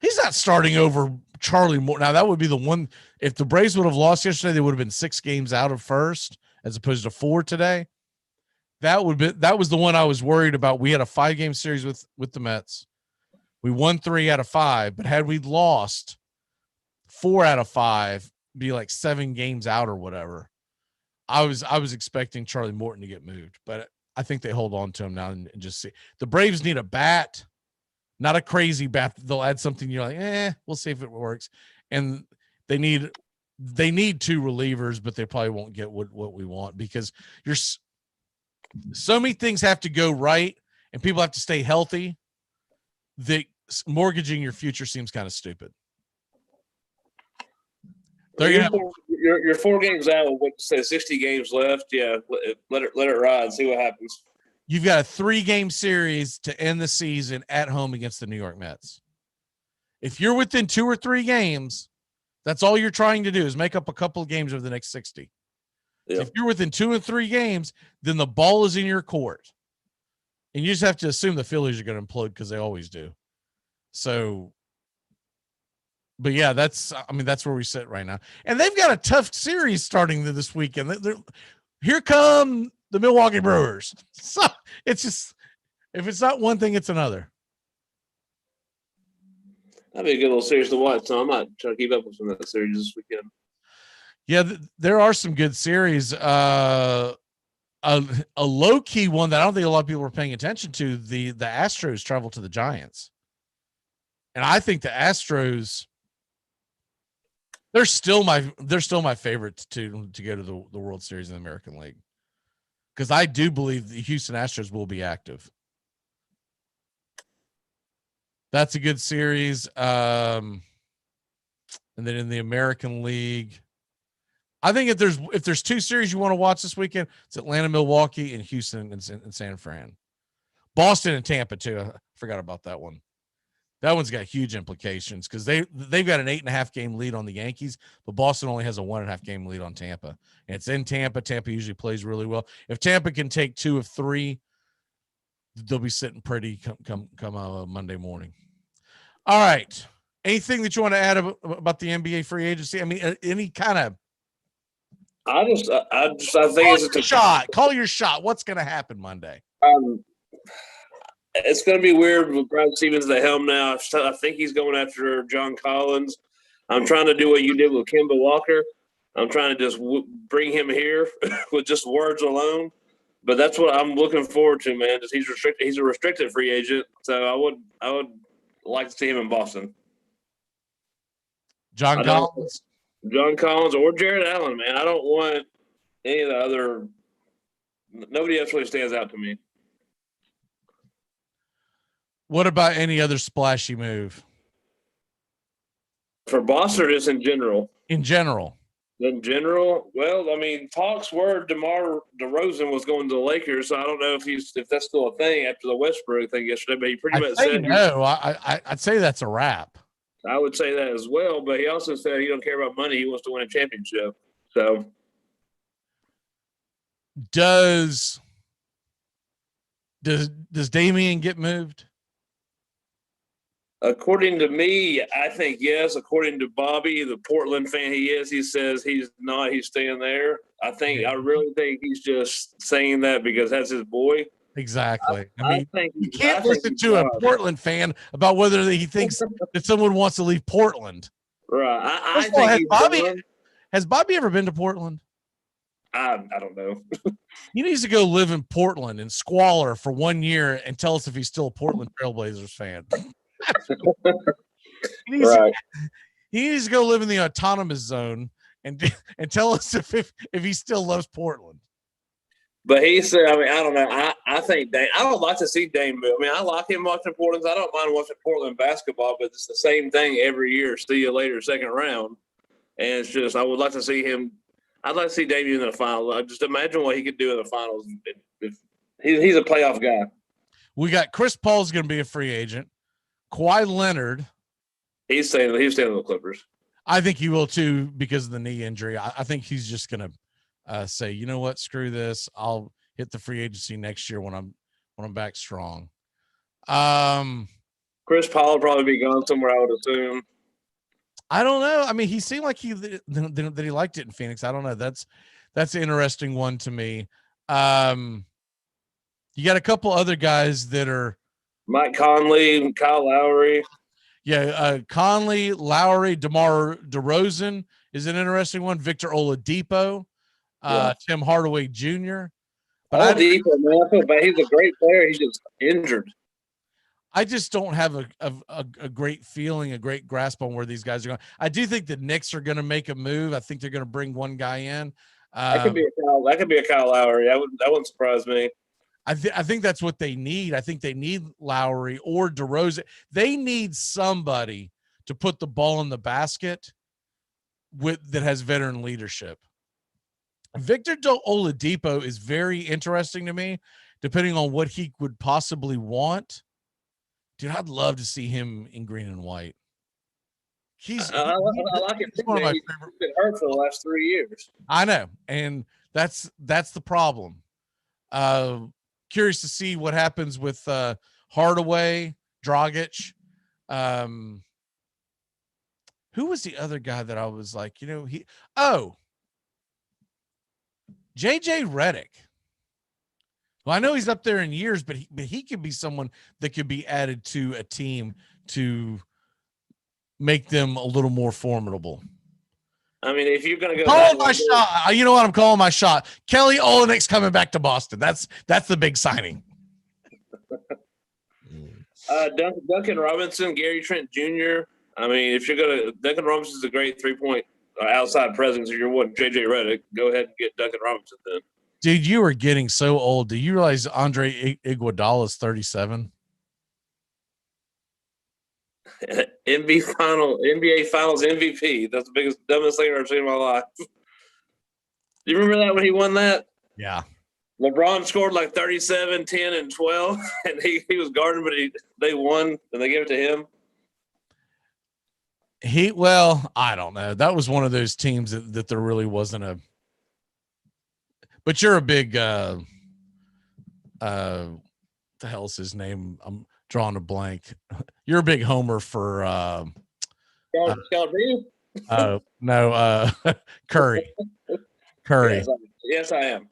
He's not starting over Charlie Moore. Now, that would be the one. If the Braves would have lost yesterday, they would have been 6 games out of first as opposed to 4 today. That was the one I was worried about. We had a 5-game series with the Mets. We won 3 out of 5, but had we lost 4 out of 5, be like 7 games out or whatever. I was expecting Charlie Morton to get moved, but I think they hold on to him now and just see. The Braves need a bat. Not a crazy bat. They'll add something. You're like, we'll see if it works. And they need 2 relievers, but they probably won't get what we want because so many things have to go right and people have to stay healthy. That mortgaging your future seems kind of stupid. You're 4 games out with what say 60 games left. Yeah, let it ride. See what happens. You've got a 3-game series to end the season at home against the New York Mets. If you're within 2 or 3 games, that's all you're trying to do is make up a couple of games over the next 60. Yeah. If you're within 2 or 3 games, then the ball is in your court. And you just have to assume the Phillies are going to implode because they always do. So, but yeah, that's where we sit right now. And they've got a tough series starting this weekend. Here come the Milwaukee Brewers. So it's just, if it's not one thing, it's another. That'd be a good little series to watch. So I might try to keep up with some of that series this weekend. Yeah, there are some good series. A low key one that I don't think a lot of people are paying attention to. The Astros travel to the Giants, and I think the Astros, they're still my favorites to go to the World Series in the American League. Because I do believe the Houston Astros will be active. That's a good series. And then in the American League, I think if there's 2 series you want to watch this weekend, it's Atlanta, Milwaukee, and Houston and San Fran. Boston and Tampa too. I forgot about that one. That one's got huge implications because they've got an 8.5 game lead on the Yankees, but Boston only has a 1.5 game lead on Tampa. And it's in Tampa. Tampa usually plays really well. If Tampa can take 2 of 3, they'll be sitting pretty come Monday morning. All right. Anything that you want to add about the NBA free agency? I mean, any kind of. I think it's a shot. Call your shot. What's going to happen Monday? It's going to be weird with Brad Stevens at the helm now. I think he's going after John Collins. I'm trying to do what you did with Kemba Walker. I'm trying to just bring him here with just words alone. But that's what I'm looking forward to, man. He's restricted. He's a restricted free agent, so I would like to see him in Boston. John Collins or Jared Allen, man. I don't want any of the other. Nobody else really stands out to me. What about any other splashy move? For Boston or just in general? In general. In general, well, I mean, talks were DeMar DeRozan was going to the Lakers, so I don't know if that's still a thing after the Westbrook thing yesterday. But he pretty much said no. I'd say that's a wrap. I would say that as well, but he also said he don't care about money. He wants to win a championship. So, does Damian get moved? According to me, I think yes. According to Bobby, the Portland fan he is, he says he's not. He's staying there. I really think he's just saying that because that's his boy. Exactly. I mean, you can't listen to a Portland fan about whether he thinks that someone wants to leave Portland. Right. I think has Bobby ever been to Portland? I don't know. He needs to go live in Portland and squalor for 1 year and tell us if he's still a Portland Trailblazers fan. He needs to go live in the autonomous zone and tell us if he still loves Portland. But he said, I mean, I don't know. I think Dame. I don't like to see Dame move. I mean, I like him watching Portland. I don't mind watching Portland basketball, but it's the same thing every year. See you later, second round. And it's just, I would like to see him. I'd like to see Dame in the finals. I just imagine what he could do in the finals. If he's a playoff guy. We got Chris Paul's going to be a free agent. Kawhi Leonard. He's staying with the Clippers. I think he will too because of the knee injury. I think he's just going to say, you know what, screw this. I'll hit the free agency next year when I'm back strong. Chris Paul will probably be gone somewhere, I would assume. I don't know. I mean, he seemed like that he liked it in Phoenix. I don't know. That's an interesting one to me. You got a couple other guys that are Mike Conley, Kyle Lowry. Yeah, Conley, Lowry, DeMar DeRozan is an interesting one. Victor Oladipo, Tim Hardaway Jr. But Oladipo, man, I feel bad. He's a great player. He's just injured. I just don't have a great feeling, a great grasp on where these guys are going. I do think the Knicks are going to make a move. I think they're going to bring one guy in. That could be a Kyle Lowry. That wouldn't surprise me. I think that's what they need. I think they need Lowry or DeRozan. They need somebody to put the ball in the basket that has veteran leadership. Victor Oladipo is very interesting to me, depending on what he would possibly want. Dude, I'd love to see him in green and white. I like it. He's been hurt for the last 3 years. I know, and that's the problem. Curious to see what happens with Hardaway, Dragic. Who was the other guy that I was like, JJ Redick. Well, I know he's up there in years, but he could be someone that could be added to a team to make them a little more formidable. I mean, if you're going to go, call my shot. You know what? I'm calling my shot. Kelly Olynyk's coming back to Boston. That's the big signing. Duncan Robinson, Gary Trent Jr. I mean, if you're going to, Duncan Robinson's a great 3-point outside presence. If you're wanting JJ Redick, go ahead and get Duncan Robinson then. Dude, you are getting so old. Do you realize Andre Iguodala is 37? NBA Finals MVP. That's the dumbest thing I've ever seen in my life. Do you remember that when he won that? Yeah. LeBron scored like 37, 10, and 12, and he was guarding, but they won, and they gave it to him. I don't know. That was one of those teams that there really wasn't a. But you're a big. The hell's his name? I'm drawing a blank. You're a big homer for Scalabrini? No, Curry. Curry. Yes, I am.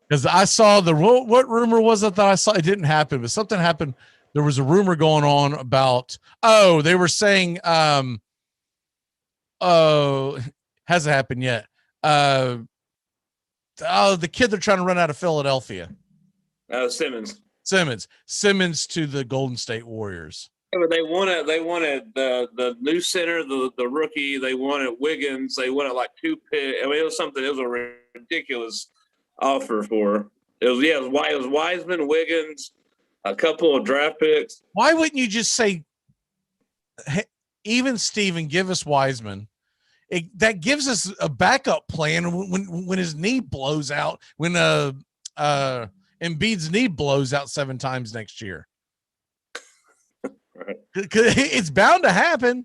Because I saw what rumor was it that I saw? It didn't happen, but something happened. There was a rumor going on about, they were saying, hasn't happened yet. The kid they're trying to run out of Philadelphia. Simmons To the Golden State Warriors. Yeah, but they wanted the new center, the rookie. They wanted Wiggins. They wanted like 2 picks. I mean, it was a ridiculous offer for. It was Wiseman, Wiggins, a couple of draft picks. Why wouldn't you just say, hey, even Steven, give us Wiseman? That gives us a backup plan when his knee blows out, when Embiid's knee blows out 7 times next year. Right. It's bound to happen.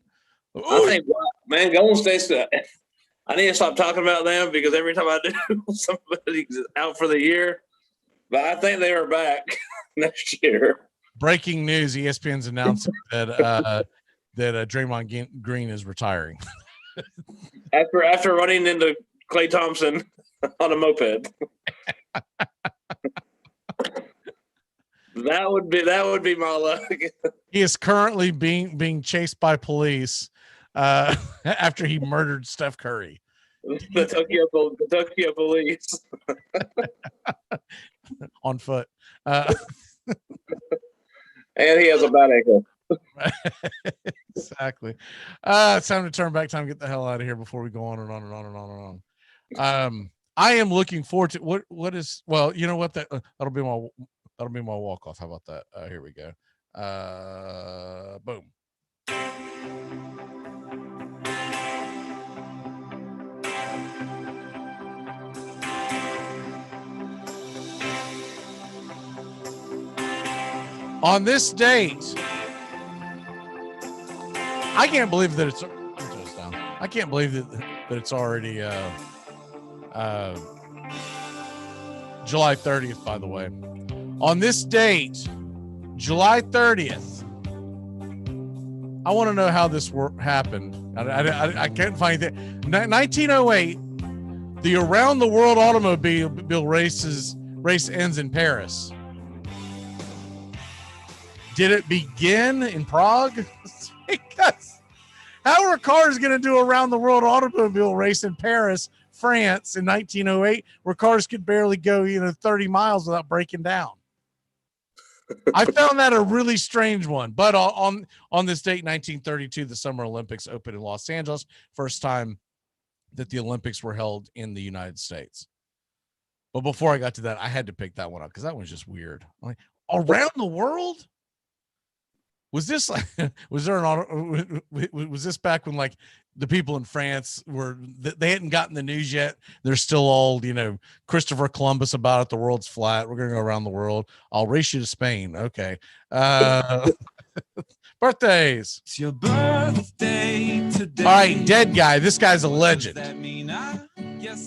I think, man, Golden State's. I need to stop talking about them because every time I do, somebody's out for the year. But I think they are back next year. Breaking news: ESPN's announcing that Draymond Green is retiring after running into Klay Thompson on a moped. That would be my luck. He is currently being chased by police after he murdered Steph Curry. The Tokyo police on foot. And he has a bad ankle. Exactly. It's time to turn back. Time to get the hell out of here before we go on and on and on and on and on. I am looking forward to what is, well, you know what, that'll be my walk off. How about that? Here we go. Boom. On this date, I can't believe that it's I can't believe that it's already July 30th, by the way. On this date, July 30th, I want to know how this happened. I can't find it. 1908, the Around the World Automobile race ends in Paris. Did it begin in Prague? Because how are cars going to do Around the World Automobile race in Paris, France in 1908, where cars could barely go 30 miles without breaking down? I found that a really strange one. But on this date, 1932, the Summer Olympics opened in Los Angeles. First time that the Olympics were held in the United States. But before I got to that, I had to pick that one up because that one's just weird. Like, around the world? Was this like, was this back when like the people in France they hadn't gotten the news yet? They're still all, Christopher Columbus about it. The world's flat. We're going to go around the world. I'll race you to Spain. Okay. Birthdays. It's your birthday today. All right. Dead guy. This guy's a legend.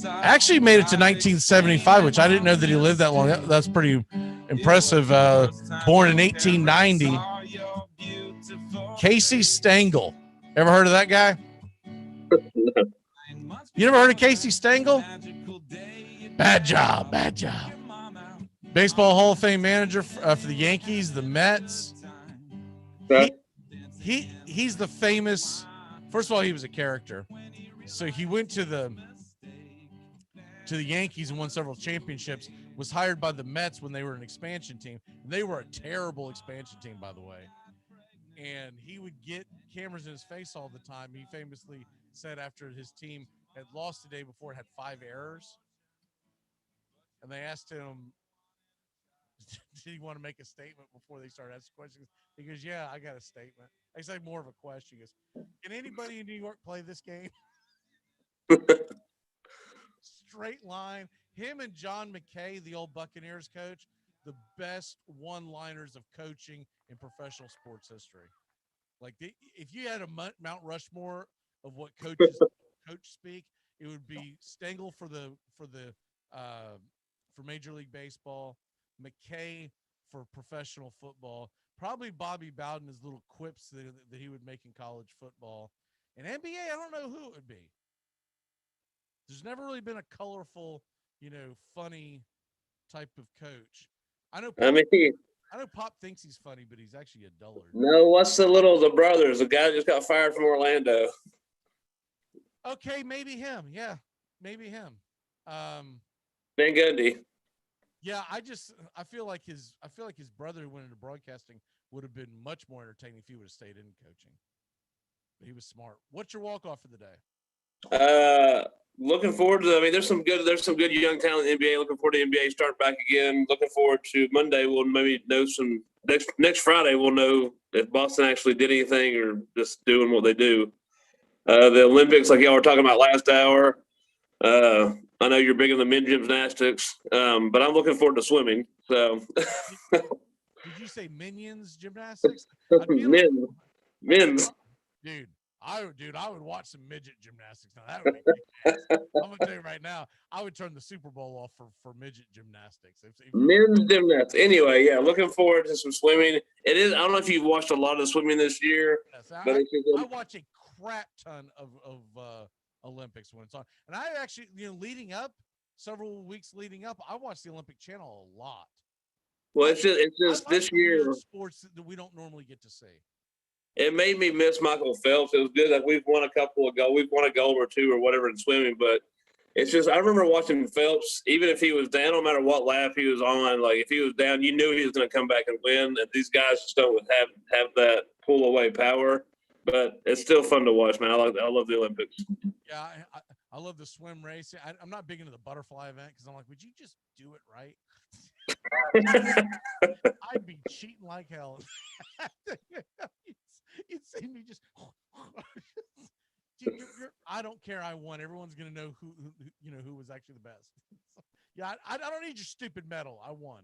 Actually made it to 1975, which I didn't know that he lived that long. That's pretty impressive. Born in 1890. Casey Stengel. Ever heard of that guy? You never heard of Casey Stengel? Bad job. Baseball Hall of Fame manager for the Yankees, the Mets. He's the famous. First of all, he was a character. So he went to the Yankees and won several championships. Was hired by the Mets when they were an expansion team. They were a terrible expansion team, by the way. And he would get cameras in his face all the time. He famously said after his team had lost the day before, it had 5 errors. And they asked him, did he want to make a statement before they started asking questions? He goes, yeah, I got a statement. It's like more of a question. He goes, can anybody in New York play this game? Straight line. Him and John McKay, the old Buccaneers coach, the best one-liners of coaching in professional sports history. Like, if you had a Mount Rushmore of what coaches coach speak, it would be Stengel for Major League Baseball, McKay for professional football, probably Bobby Bowden, his little quips that he would make in college football, In NBA, I don't know who it would be. There's never really been a colorful, funny type of coach. I know Pop thinks he's funny, but he's actually a dullard. No, what's the brothers? The guy just got fired from Orlando. Okay, maybe him. Yeah, maybe him. Van Gundy. Yeah, I feel like his brother who went into broadcasting would have been much more entertaining if he would have stayed in coaching. But he was smart. What's your walk-off for the day? Looking forward to. I mean, there's some good young talent in the NBA. Looking forward to NBA starting back again. Looking forward to Monday. We'll maybe know some next Friday. We'll know if Boston actually did anything or just doing what they do. The Olympics, like y'all were talking about last hour. I know you're big in the men's gymnastics, but I'm looking forward to swimming. So, did you say minions gymnastics? Men's. Dude, I would watch some midget gymnastics. Now that would be fantastic. I'm gonna tell you right now, I would turn the Super Bowl off for midget gymnastics. Men's gymnastics. Anyway, yeah, looking forward to some swimming. It is. I don't know if you've watched a lot of the swimming this year, but I watch a crap ton of Olympics when it's on, and I actually, leading up several weeks leading up, I watch the Olympic Channel a lot. Well, it's just this year sports that we don't normally get to see. It made me miss Michael Phelps. It was good that we've won a gold or two or whatever in swimming, but it's just I remember watching Phelps, even if he was down, no matter what lap he was on, like if he was down, you knew he was going to come back and win. And these guys just don't have that pull away power. But it's still fun to watch, man. I love the Olympics. Yeah, I love the swim race. I'm not big into the butterfly event because I'm like, would you just do it right? I'd be cheating like hell. You'd see me just. Dude, I don't care. I won. Everyone's gonna know who was actually the best. Yeah, I don't need your stupid medal. I won.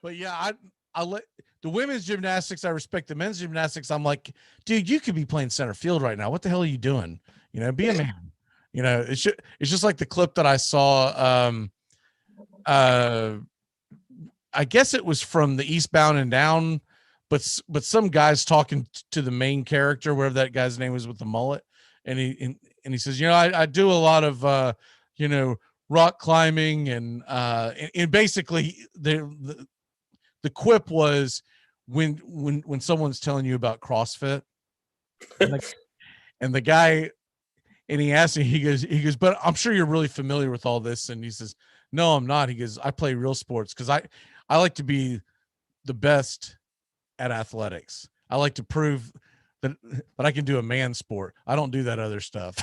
But yeah, I let the women's gymnastics. I respect the men's gymnastics. I'm like, dude, you could be playing center field right now. What the hell are you doing? Be a man. It's just like the clip that I saw. I guess it was from the Eastbound and Down, but some guys talking to the main character, wherever that guy's name was with the mullet, and he says, I do a lot of rock climbing, and basically the quip was when someone's telling you about CrossFit, and the guy, and he asked me, he goes, but I'm sure you're really familiar with all this, and he says, no, I'm not. He goes, I play real sports because I like to be the best at athletics. I like to prove that I can do a man sport. I don't do that other stuff.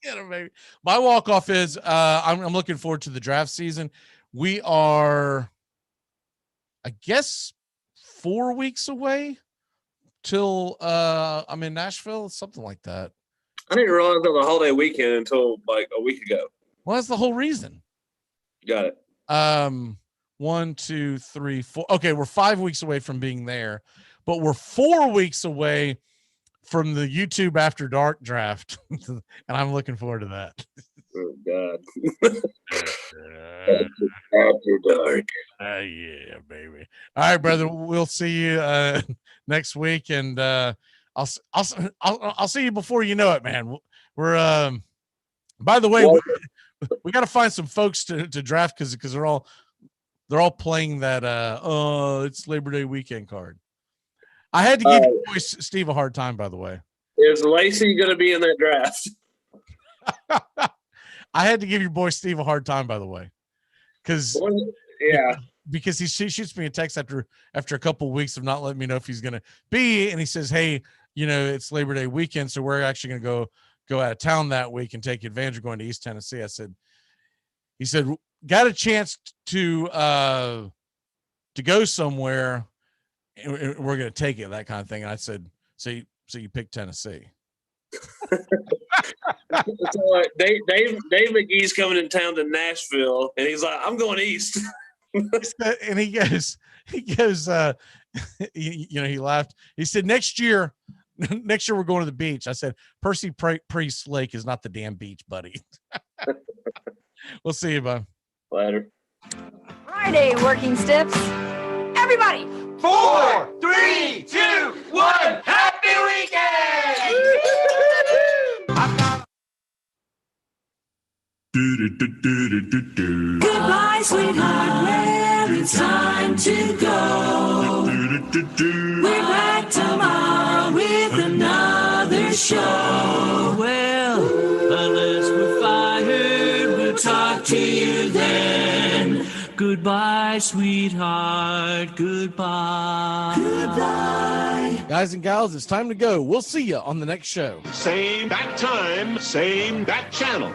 Baby. My walk-off is I'm looking forward to the draft season. We are, I guess, 4 weeks away till I'm in Nashville, something like that. I didn't realize it was a holiday weekend until like a week ago. Well, that's the whole reason. Got it. 1, 2, 3, 4. Okay, we're 5 weeks away from being there, but we're 4 weeks away from the YouTube After Dark draft, and I'm looking forward to that. Oh God. After Dark. Yeah, baby. All right, brother. We'll see you next week, and I'll see you before you know it, man. We're by the way, we got to find some folks to draft because they're all playing that it's Labor Day weekend card. I had to give your boy Steve a hard time, by the way. Is Lacey going to be in that draft? I had to give your boy Steve a hard time, by the way, because he shoots me a text after a couple of weeks of not letting me know if he's going to be, and he says, hey, it's Labor Day weekend, so we're actually going to go out of town that week and take advantage of going to East Tennessee. He said, got a chance to go somewhere, and we're going to take it, that kind of thing. And I said, so you picked Tennessee. So Dave McGee's coming in town to Nashville, and he's like, I'm going east. And he goes, he laughed. He said, next year we're going to the beach. I said, Percy Priest Lake is not the damn beach, buddy. We'll see you, bud. Later. Friday, working stiffs. Everybody! 4, 3, 2, 1. Happy weekend! Goodbye, sweetheart. Well, it's time to go. We're back tomorrow with another show. Well, unless we're fired, we'll talk to you then. Goodbye, sweetheart. Goodbye. Goodbye. Guys and gals, it's time to go. We'll see you on the next show. Same bat time, same bat channel.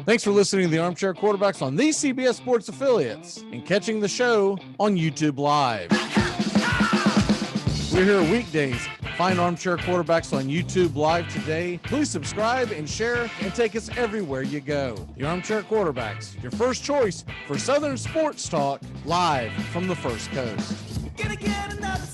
Thanks for listening to the Armchair Quarterbacks on these CBS Sports affiliates and catching the show on YouTube Live. We're here weekdays. Find Armchair Quarterbacks on YouTube Live today. Please subscribe and share and take us everywhere you go. The Armchair Quarterbacks, your first choice for Southern sports talk, live from the First Coast. Gonna get another